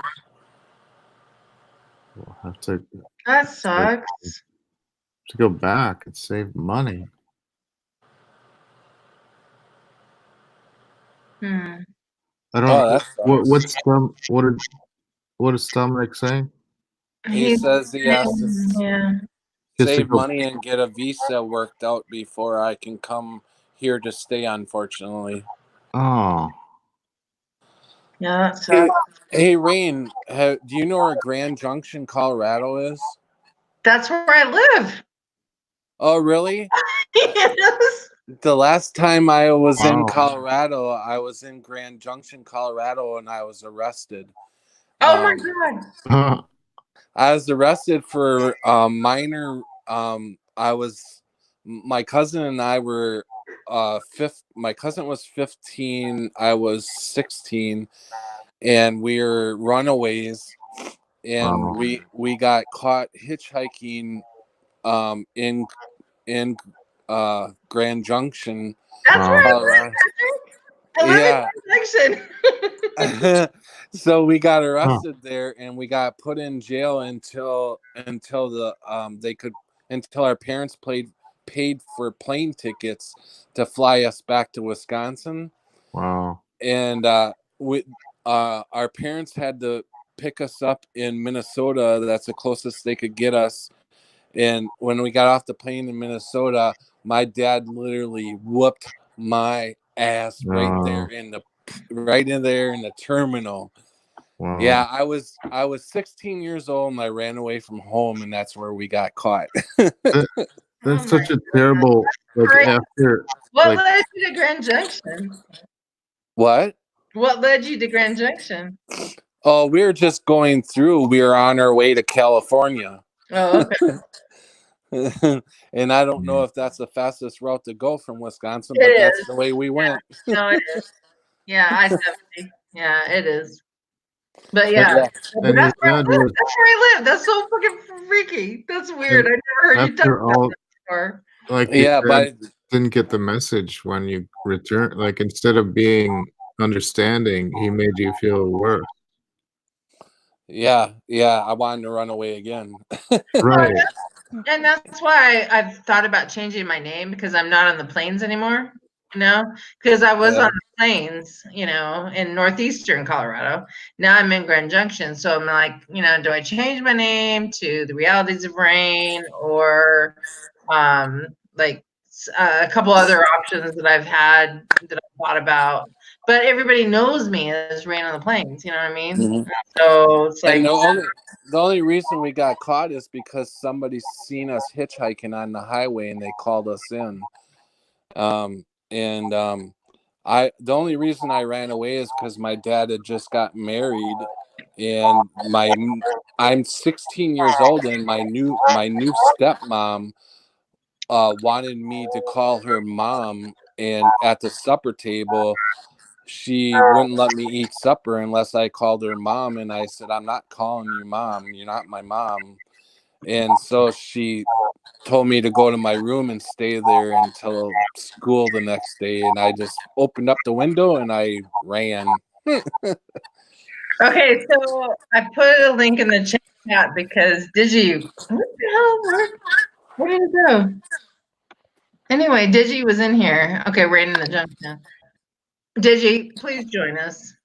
We'll have to. That sucks. To go back and save money. I don't know. What is Dominic saying? He says he has to save money and get a visa worked out before I can come here to stay, unfortunately. Oh. Yeah, that sucks. Hey, Rain, do you know where Grand Junction, Colorado is? That's where I live. Oh, really? Yes. The last time I was in Colorado, I was in Grand Junction, Colorado, and I was arrested. Oh my God. I was arrested for minor. My cousin and I were my cousin was 15, I was 16, and we were runaways, and we got caught hitchhiking in Grand Junction. That's where I yeah. So we got arrested there, and we got put in jail until our parents paid for plane tickets to fly us back to Wisconsin. Wow. And our parents had to pick us up in Minnesota. That's the closest they could get us. And when we got off the plane in Minnesota, my dad literally whooped my ass right there in the terminal. Wow. Yeah, I was 16 years old, and I ran away from home, and that's where we got caught. That's such a terrible. What led you to Grand Junction? What? What led you to Grand Junction? Oh, we were just going through. We were on our way to California. Oh, okay. And I don't know if that's the fastest route to go from Wisconsin, It but that's is. the way we went. No, it is. Yeah, I-70. Yeah, it is. But And, yeah, Yeah. but and your that's where I dad live. was, That's where I live. That's so fucking freaky. That's weird. and I never heard you talk after about all, that before. like your Yeah, dad but didn't get the message when you returned. Like instead of being understanding, he made you feel worse. yeah, I wanted to run away again. Right. And that's why I've thought about changing my name because I'm not on the plains anymore, because I was Yeah. on the plains, in northeastern Colorado. Now I'm in Grand Junction. So I'm like, do I change my name to The Realities of Rain or like a couple other options that I've had that I've thought about? But everybody knows me as Rain on the Plains, you know what I mean? Mhm. So it's like, And the only reason we got caught is because somebody seen us hitchhiking on the highway and they called us in. The only reason I ran away is because my dad had just got married, and I'm 16 years old, and my new stepmom wanted me to call her mom, and at the supper table she wouldn't let me eat supper unless I called her mom, and I said, I'm not calling you mom, you're not my mom. And so she told me to go to my room and stay there until school the next day, and I just opened up the window and I ran. okay, so I put a link in the chat because Digi, what the hell? Where did it go? Anyway, Digi was in here. Okay, right in the junction. Digi, please join us.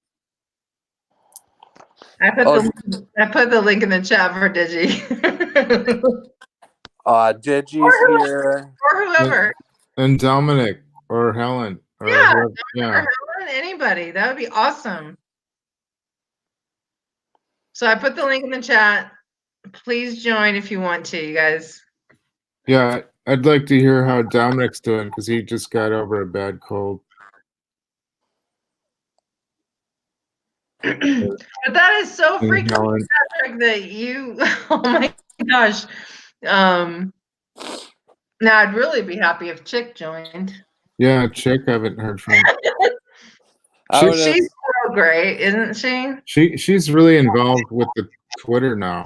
I put the link in the chat for Digi. Digi's here. Or whoever. And Dominic or Helen or Yeah, whoever, or yeah. Helen, anybody. That would be awesome. So I put the link in the chat. Please join if you want to, you guys. Yeah, I'd like to hear how Dominic's doing because he just got over a bad cold. But that is so And freaking Helen, Patrick that you, oh my gosh. Now I'd really be happy if Chick joined. yeah, Chick, I haven't heard from. I would've- She's so great, isn't she? She's really involved with the Twitter now.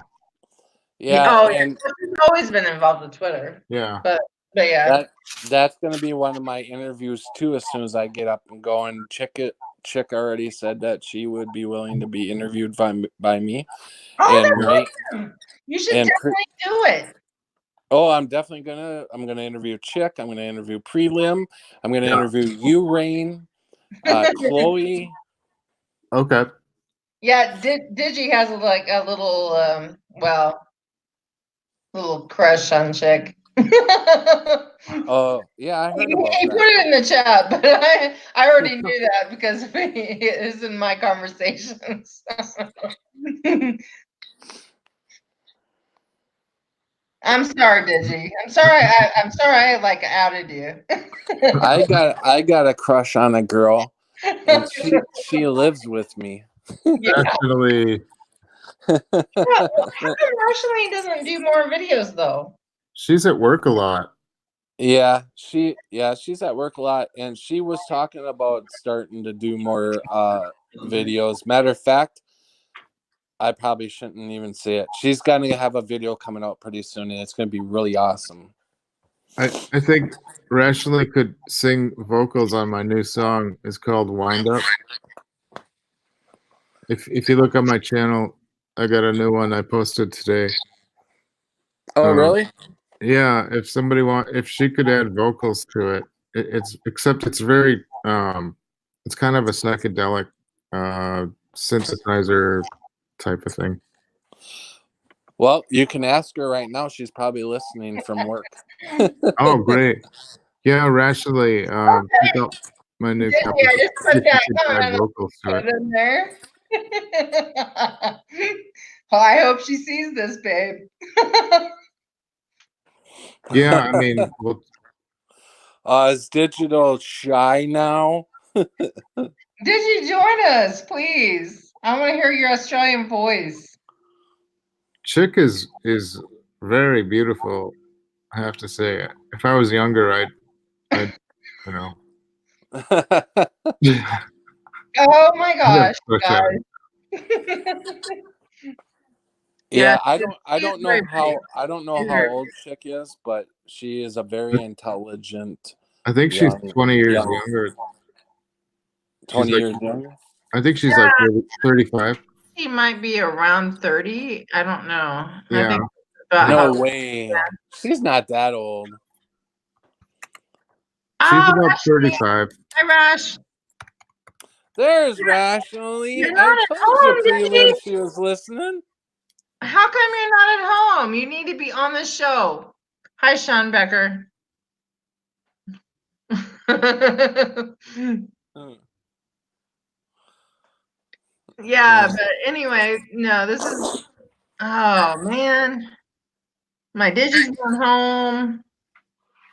yeah, Oh, and she's always been involved with Twitter. Yeah. But yeah. that's gonna be one of my interviews too. As soon as I get up and going, Chick already said that she would be willing to be interviewed by me. Oh, And that's awesome. You should definitely do it. Oh, I'm gonna interview Chick. I'm gonna interview Prelim. I'm gonna interview you, Rain, Chloe. Okay. Yeah, Digi has like a little little crush on Chick. Oh, yeah, I heard about He put that. it in the chat, but I already knew that because it is in my conversations. I'm sorry, Digi. I'm sorry. I'm sorry. I like outed you. I got a crush on a girl, and she lives with me. Actually, How come Ashley doesn't do more videos though? she's at work a lot. Yeah, she's at work a lot, and she was talking about starting to do more videos. Matter of fact, I probably shouldn't even say it. She's gonna have a video coming out pretty soon, and it's gonna be really awesome. I think Ashley could sing vocals on my new song. It's called Wind Up. If you look on my channel, I got a new one I posted today. Oh, really? Yeah, if she could add vocals to it, it's very it's kind of a psychedelic synthesizer type of thing. Well, you can ask her right now. She's probably listening from work. Oh, great. Yeah, Ashley, check out my new Yeah, couple. I just put that Add vocals to put it. it in there. Well, I hope she sees this, babe. Yeah, I mean, well, Is Digital shy now? Did you join us, please? I want to hear your Australian voice. Chick is very beautiful. I have to say, if I was younger, I'd you know. Oh my gosh, Such a- guys. Yeah, I she is don't know very pretty. how old Chick is, but she is a very intelligent I think she's young 20 years young younger. 20 like- years younger. I think she's like 35. She might be around 30. I don't know. I Yeah. think about No how- way. She's not that old. She's Oh, about Ashley. 35. Hi, Rash. There's Rationally. You're I not at told home, you Diddy. Prelim she was listening. How come you're not at home? You need to be on the show. Hi, Sean Becker. Yeah, but anyway, no, this is, oh man, my Digi's gone home.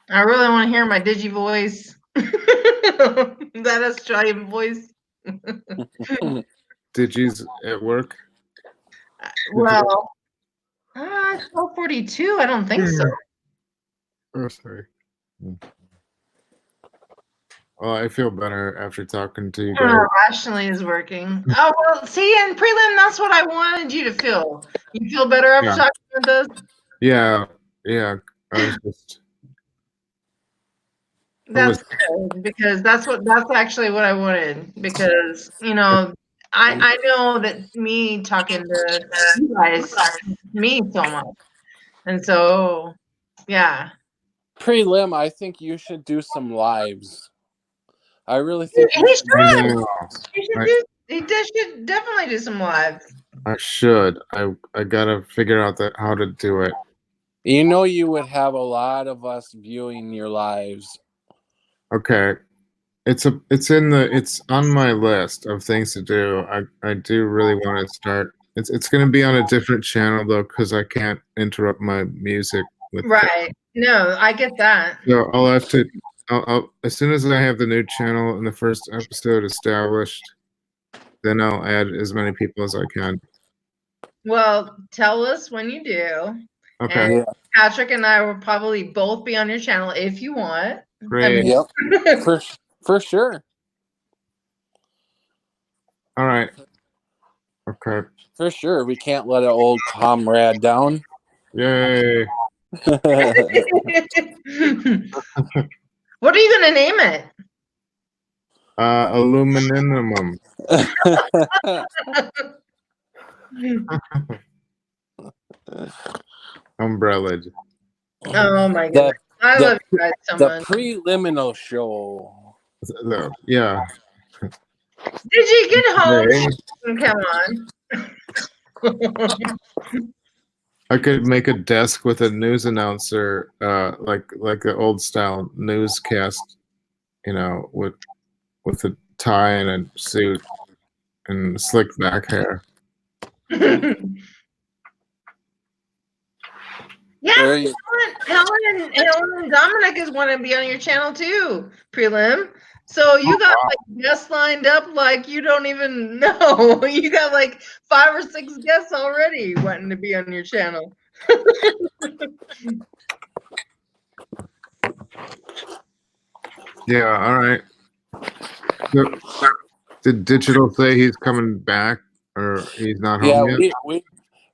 I really want to hear my Digi voice. That Australian voice. Digi's at work. Well, 12:42. I don't think so. Oh, sorry. Well, I feel better after talking to you guys. Rationally is working. Oh well, see, in prelim, that's what I wanted you to feel. You feel better after Yeah. talking with us. Yeah. I was just. That's good because that's actually what I wanted because I know that me talking to you guys me so much, and so yeah. Prelim, I think you should do some lives. I really think He you should. should do some He should definitely do some lives. I should. I gotta figure out how to do it. You know, you would have a lot of us viewing your lives. Okay. It's on my list of things to do. I do really want to start. It's gonna be on a different channel though, because I can't interrupt my music with Right. No, I get that. So I'll have to. I'll as soon as I have the new channel and the first episode established, then I'll add as many people as I can. Well, tell us when you do. Okay. And Patrick and I will probably both be on your channel if you want. Great. Yep, for sure. All right. Okay. For sure. We can't let an old comrade down. Yay. What are you gonna name it? Aluminum. Umbrella. Oh my goodness. I love you guys so The much. Preliminal Show. Yeah. Did you get home? Hey, Come on. I could make a desk with a news announcer, like the old style newscast, with a tie and a suit and slick back hair. Yeah, There you- Helen and Dominic is want to be on your channel too, Prelim. So you got like guests lined up like you don't even know. You got like 5 or 6 guests already wanting to be on your channel. Yeah, all right. So, did Digital say he's coming back or he's not home Yeah, yet?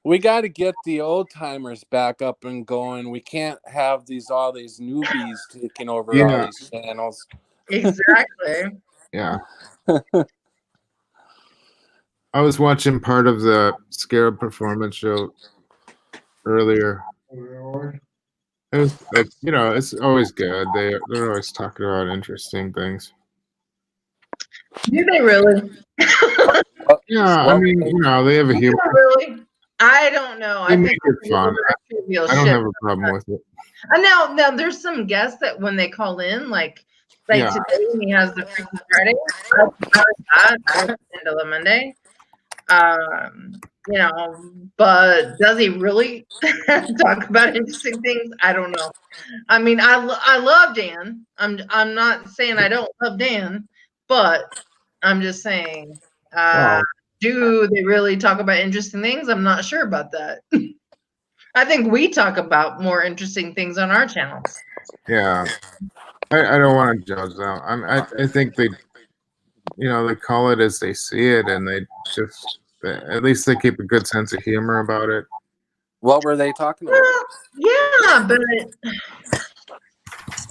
we got to get the old timers back up and going. We can't have all these newbies taking over all these channels. Exactly. Yeah. I was watching part of the Scarab Performance show earlier. It was like, it's always good. They're always talking about interesting things. Do they really? Yeah, I mean, they have a humor. Really? I don't know. They I make think it fun. I don't have a problem with it. Now there's some guests that when they call in, like Yeah. today when he has the Freaky Friday, until the Monday. But does he really talk about interesting things? I don't know. I mean, I love Dan. I'm not saying I don't love Dan, but I'm just saying, Wow. do they really talk about interesting things? I'm not sure about that. I think we talk about more interesting things on our channels. Yeah, I don't want to judge them. I think they, they call it as they see it, and they just at least they keep a good sense of humor about it. What were they talking about? Well, yeah, but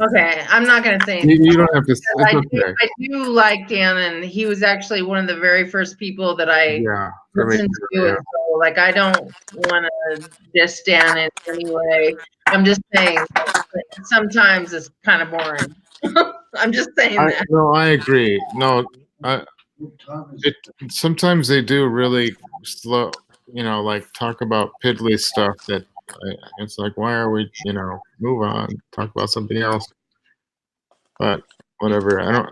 okay, I'm not gonna say You, anything. you don't have to. It's okay. I do like Dan, and he was actually one of the very first people that I Yeah, for me listened too, to. yeah. And so, like, I don't want to diss Dan in any way. I'm just saying sometimes it's kind of boring. I'm just saying that. No, I agree. No, sometimes they do really slow. Like talk about piddly stuff that it's like, why are we? Move on, talk about something else. But whatever. I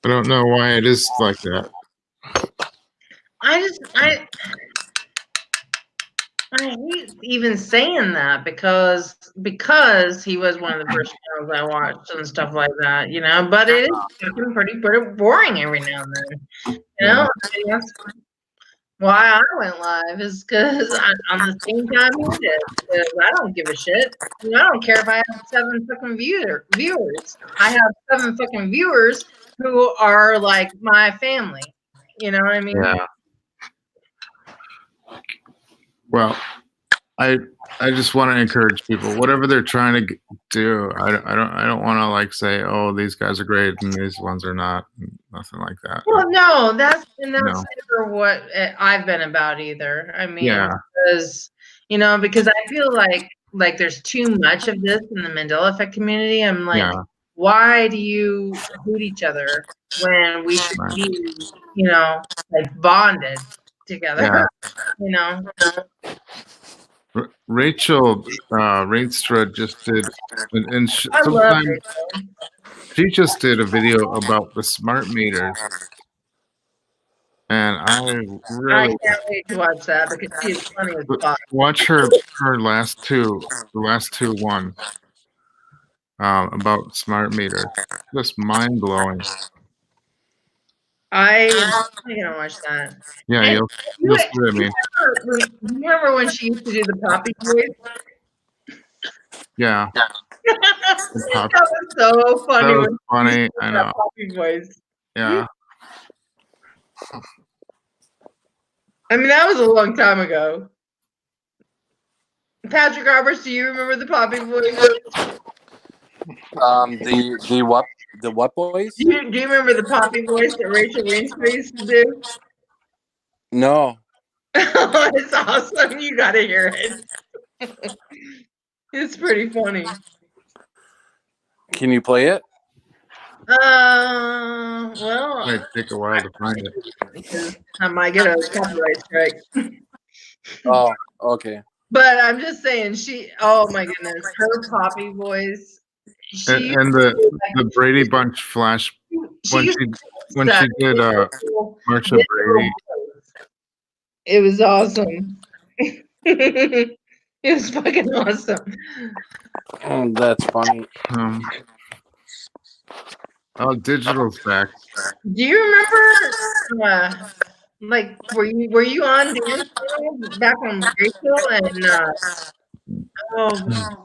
don't know why it is like that. I hate even saying that because he was one of the first channels I watched and stuff like that, but it is fucking pretty boring every now and then, Yeah. and that's why I went live is because on the same time he did, because I don't give a shit. I don't care if I have 7 fucking viewers. I have 7 fucking viewers who are like my family. You know what I mean? Yeah. Well, I just want to encourage people, whatever they're trying to do. I don't want to like say, oh, these guys are great and these ones are not. Nothing like that. Well, no, that's No. never what I've been about either. I mean, Yeah. because I feel like there's too much of this in the Mandela Effect community. I'm like, Yeah. why do you hate each other when we should Right. be, like bonded together? Yeah. Rachel Rainstra just did, and I love sometime Rachel. she just did a video about the smart meters, and I I really can't wait to watch that because she is funny as fuck. watch her last two, the last two ones about smart meters. Just mind blowing. I'm gonna watch that. Yeah, And you'll see what I mean. you remember when she used to do the Poppy voice? Yeah. That was so funny. That was when she funny. used to do I that know. Poppy voice. Yeah. I mean, that was a long time ago. Patrick Roberts, do you remember the Poppy voice? The what boys? Do you remember the Poppy voice that Rachel Rainstra used to do? No. It's awesome. You gotta hear it. It's pretty funny. Can you play it? Well, It might take a while to find it. because I might get a copyright strike. Oh, okay. But I'm just saying, oh my goodness, her Poppy voice. And the Brady Bunch flash when she did Marsha Brady. It was awesome. It was fucking awesome. That's funny. Digital's back. Do you remember? Like, were you on Dan's channel back on Rachel and I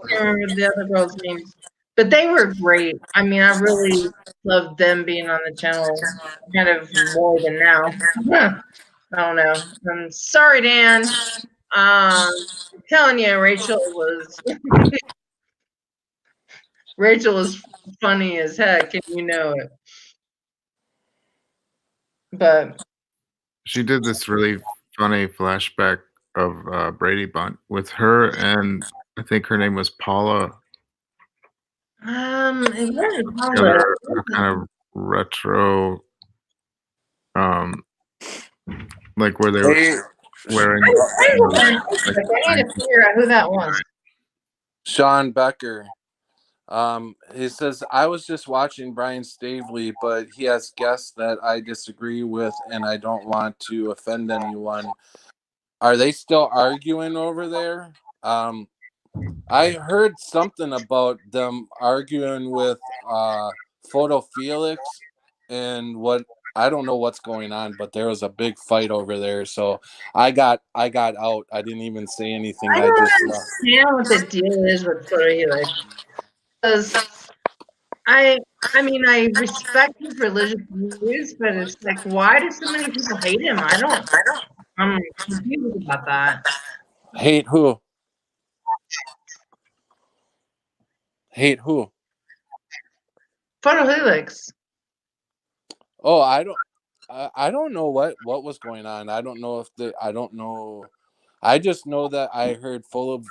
can't remember the other girls' names, but they were great. I mean, I really loved them being on the channel, kind of more than now. I don't know. I'm sorry, Dan. I'm telling you, Rachel was funny as heck, and you know it. But she did this really funny flashback of Brady Bunch with her, and I think her name was Paula. it wasn't Paula. Together, kind of retro, like where they were wearing. I need to figure out who that was. Sean Becker. He says, I was just watching Brian Stavely, but he has guests that I disagree with and I don't want to offend anyone. Are they still arguing over there? I heard something about them arguing with Photo Felix and what I don't know what's going on, but there was a big fight over there. So I got out. I didn't even say anything. I I don't just understand what the deal is with Photo Helix. Because I mean, I respect his religious views, but it's like, why do so many people hate him? I'm confused about that. hate who? Hate who? Photo Helix. Oh, I don't know what was going on. I don't know I don't know. I just know that I heard photo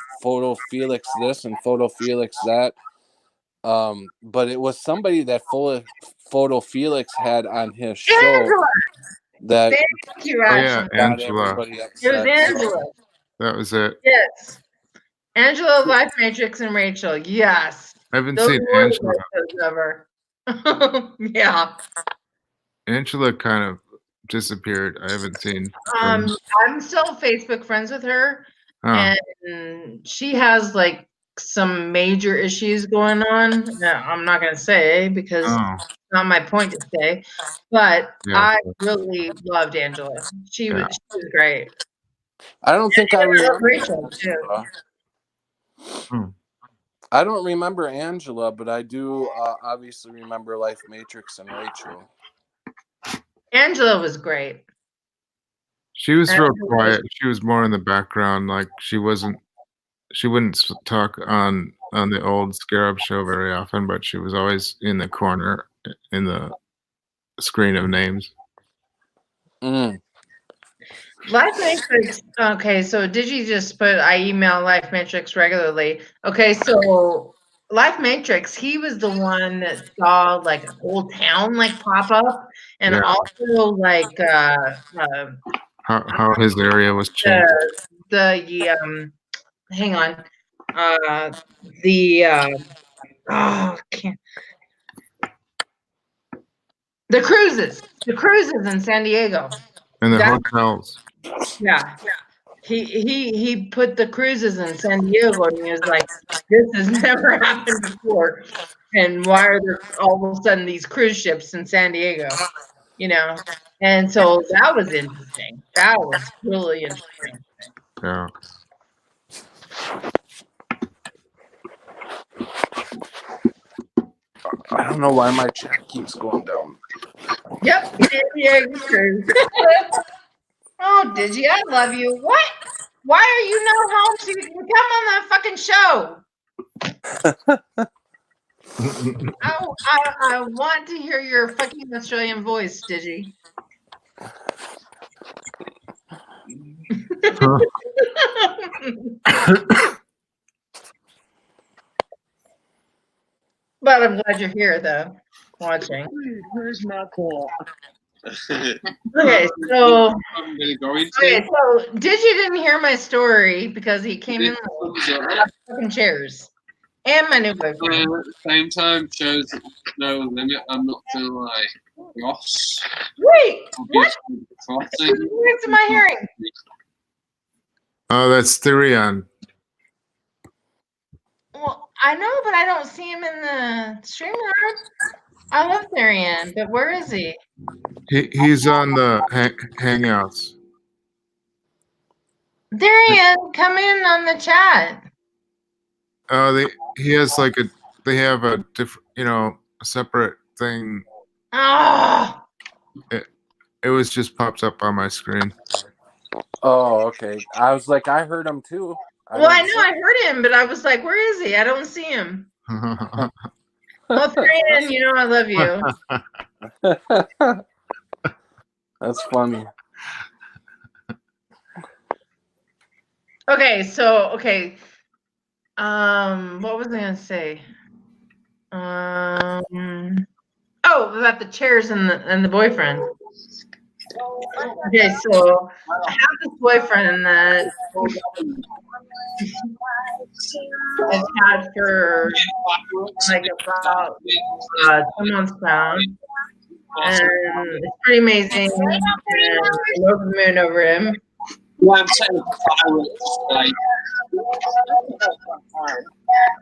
Felix this and photo Felix that. But it was somebody that photo Felix had on his show Angela. that Thank you, Oh yeah, Ashton. got Angela. everybody It was upset. Angela. That was it. Yes. Angela, Life Matrix, and Rachel. Yes. I haven't Those seen were Angela. the best ever. Yeah. Angela kind of disappeared. I haven't seen. I'm still Facebook friends with her, Oh, and she has like some major issues going on. I'm not gonna say because oh, it's not my point to say, but yeah, I really loved Angela. She Yeah. was great. I don't think I And I love remember Rachel too. Angela. Hmm. I don't remember Angela, but I do obviously remember Life Matrix and Rachel. Angela was great. She was real Angela quiet. She was more in the background. Like she wouldn't talk on the old Scarab show very often, but she was always in the corner in the screen of names. Mm. Life Matrix. Okay, so Digi just put I email Life Matrix regularly. Okay, so Life Matrix, he was the one that saw like an old town like pop up, and Yeah. also like How his area was changed. hang on, can't, the cruises in San Diego. And the That- hotels. Yeah. He put the cruises in San Diego, and he was like, "This has never happened before, and why are there all of a sudden these cruise ships in San Diego?" You know, and so that was interesting. That was really interesting. Yeah. I don't know why my chat keeps going down. Yep, San Diego cruise. Oh, Digi, I love you. What? Why are you not home so you can come on that fucking show? I want to hear your fucking Australian voice, Digi. But I'm glad you're here, though, watching. Where's my call? Okay, so I'm gonna go into Digi didn't hear my story because he came in the fucking chairs and my new boyfriend. at the same time shows that no limit. I'm not gonna lie. Ross, Wait, what? obviously, What am I hearing? Oh, that's Therion. Well, I know, but I don't see him in the stream yard. I love Therian, but where is he? He's on the Hangouts. Therian, come in on the chat. He has like they have a different, a separate thing. Oh, It was just popped up on my screen. Oh, okay. I was like, I heard him too. well, I know I heard him, but I was like, where is he? I don't see him. Well, Therian, you know I love you. That's funny. Okay, so what was I gonna say? Oh, about the chairs and the boyfriend. Okay, so I have this boyfriend that I've had for like about 2 months now, and it's pretty amazing. And I'm over the moon over him. Yeah, I'm saying pirates, like,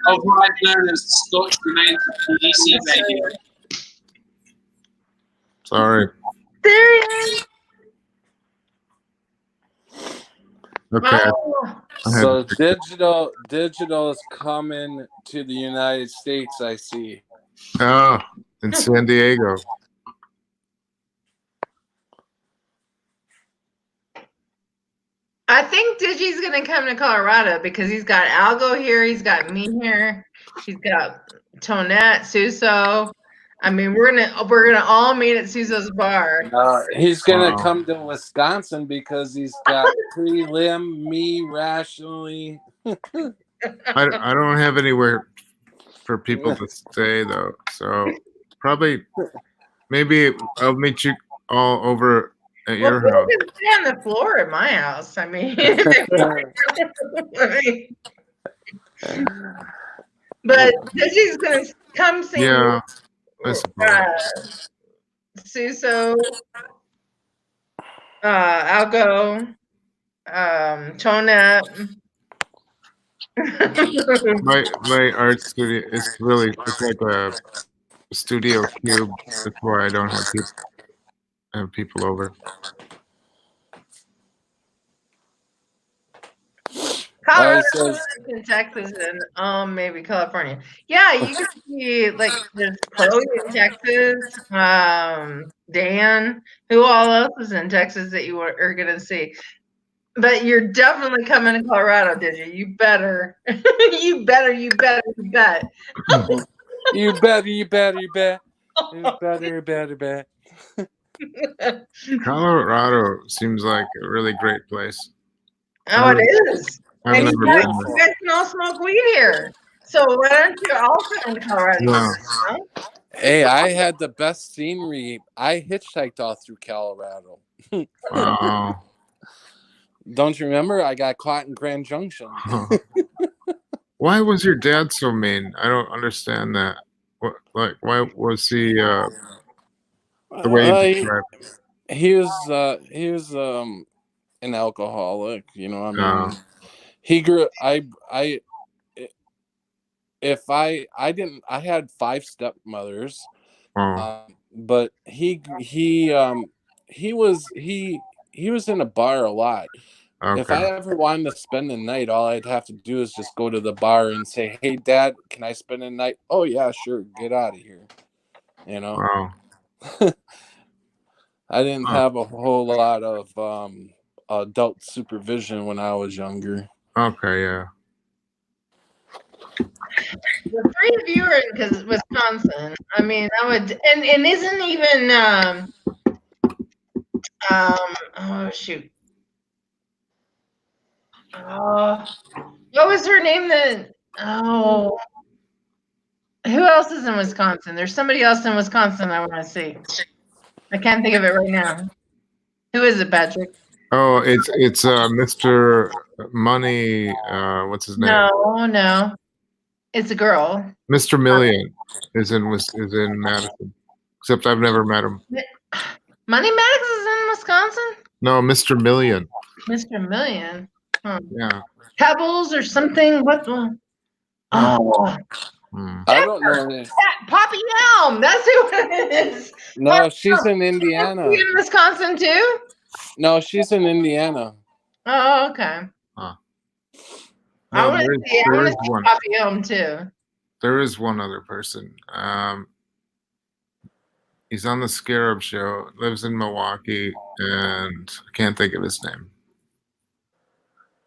otherwise known as the Scotch remains of DC radio. Sorry. There he is. Okay. Oh, I had So to digital is coming to the United States, I see. Oh, in San Diego. I think Digi's gonna come to Colorado because he's got Algo here, he's got me here, he's got Tonette, Suso. I mean, we're gonna all meet at Suso's bar. He's gonna Wow. come to Wisconsin because he's got prelim, me, rationally. I don't have anywhere for people to stay though, so probably maybe I'll meet you all over at Well, your people house. can stay on the floor at my house. I mean, but Digi's gonna come see Yeah, I suppose. Suso, Algo, Tonette. My art studio it's like a studio cube. That's why I don't have people over. Colorado, says, in Texas, and maybe California. Yeah, you can see like there's Chloe in Texas, Dan. Who all else is in Texas that you are gonna see? But you're definitely coming to Colorado, did you? You better, you better, you better, you bet. you better, you better, you bet. You better, you better, bet. Colorado seems like a really great place. Oh, it is. I've And never you guys, been you there. guys can all smoke weed here. So why don't you all come to Colorado? Yeah. Huh? Hey, I had the best scenery. I hitchhiked all through Colorado. Wow. Don't you remember? I got caught in Grand Junction. Why was your dad so mean? I don't understand that. What, like, why was he the way you described? He was an alcoholic. You know, I mean, he grew. I didn't. I had 5 stepmothers. But he was in a bar a lot. Okay. If I ever wanted to spend the night, all I'd have to do is just go to the bar and say, "Hey, Dad, can I spend the night?" "Oh yeah, sure. Get out of here." You know. Wow. I didn't have a whole lot of adult supervision when I was younger. Okay, yeah. The 3 of you are in Wisconsin. I mean, that would and isn't even oh shoot. What was her name then? Oh, who else is in Wisconsin? There's somebody else in Wisconsin I want to see. I can't think of it right now. Who is it, Patrick? Oh, it's Mr. Money. What's his name? No, it's a girl. Mr. Million is in Madison. Except I've never met him. Money Maddox is in Wisconsin. No, Mr. Million. Mr. Million. Huh. Yeah. Pebbles or something. What? Oh, I don't know. Poppy Elm. That's who it is. No, Poppy she's Elm. in Indiana. Is she in Wisconsin too? No, she's in Indiana. Oh, okay. Huh. I No, want to see one. Poppy Elm too. There is one other person. He's on the Scarab Show, lives in Milwaukee, and I can't think of his name.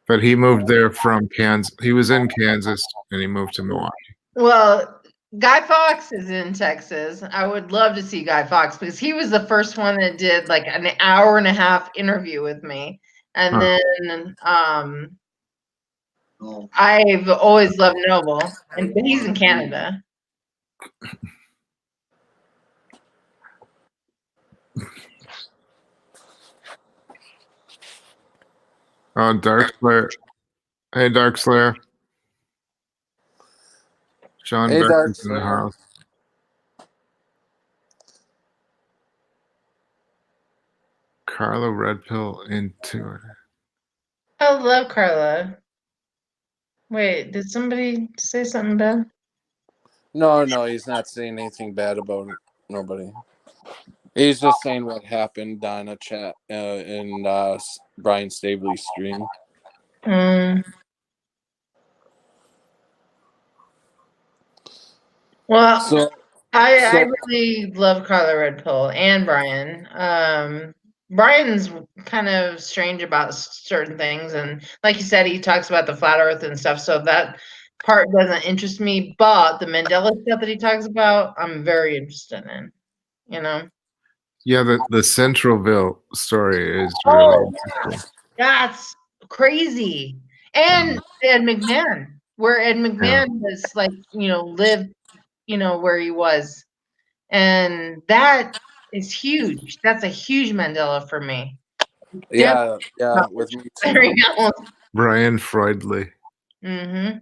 But he moved there from Kansas. He was in Kansas, and he moved to Milwaukee. Well, Guy Fawkes is in Texas. I would love to see Guy Fawkes because he was the first one that did like an hour-and-a-half interview with me. And then I've always loved Noble, but he's in Canada. Dark Slayer. Hey, Dark Slayer. Sean Hey, Beck Dark is in the Slayer. house. Carla Red Pill into it. I love Carla. Wait, did somebody say something bad? No, he's not saying anything bad about nobody. He's just saying what happened on a chat in Brian Stabley's stream. Well, So I really love Carla Redpoll and Brian. Brian's kind of strange about certain things, and like you said, he talks about the flat Earth and stuff. So that part doesn't interest me, but the Mandela stuff that he talks about, I'm very interested in. You know. Yeah, the Centralville story is really interesting. That's crazy. And Ed McMahon, where Ed McMahon was like, lived, where he was. And that is huge. That's a huge Mandela for me. yeah, with me too. Brian Freudley. Mm-hmm.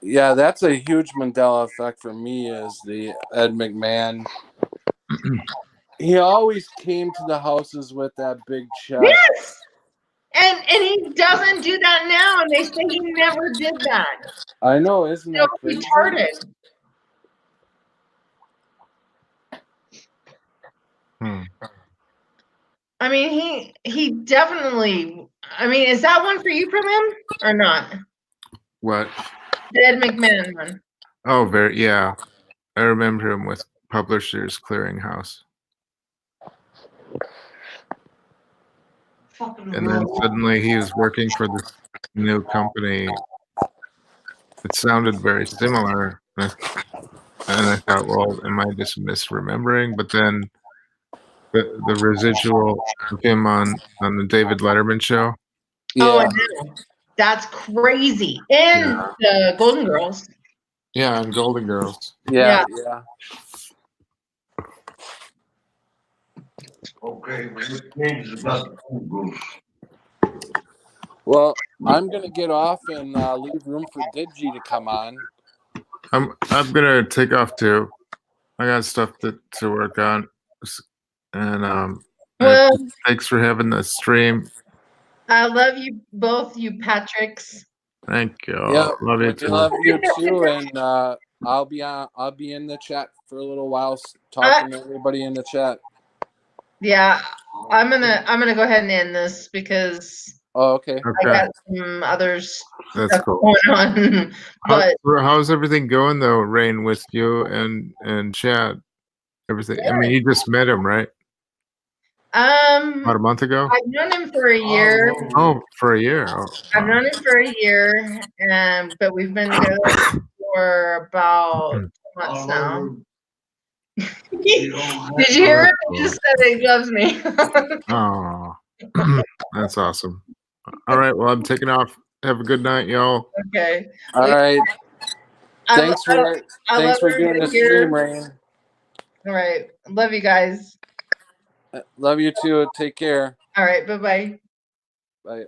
Yeah, that's a huge Mandela effect for me. Is the Ed McMahon? He always came to the houses with that big check. Yes. And he doesn't do that now, and they say he never did that. I know, isn't that crazy? Retarded. I mean, he definitely. I mean, is that one for you from him or not? What? The Ed McMahon one. Oh, yeah. I remember him with Publishers Clearinghouse. And then suddenly he was working for this new company. It sounded very similar. And I thought, well, am I just misremembering? But then the residual of him on the David Letterman show. Yeah. Oh, I know. That's crazy. And the Golden Girls. Yeah, and Golden Girls. Yeah. Okay, changes about Well, I'm gonna get off and leave room for Digi to come on. I'm gonna take off too. I got stuff to work on, and Well, thanks for having the stream. I love you both, you Patricks. Thank you. Yeah, Love you too. Love you too, and I'll be in the chat for a little while talking to everybody in the chat. Yeah, I'm gonna go ahead and end this because okay. I got some others. That's cool. Going on. But how's everything going though, Rain, with you and Chad? Everything. I mean, you just met him, right? About a month ago. I've known him for a year. Oh, for a year. Oh, I've known him for a year, but we've been together for about 2 months now. Did you hear it? He just said he loves me. Oh, that's awesome. All right, well, I'm taking off. Have a good night, y'all. Okay. All right. Thanks for doing the stream, Rain. All right. Love you guys. Love you too. Take care. All right. Bye-bye. Bye.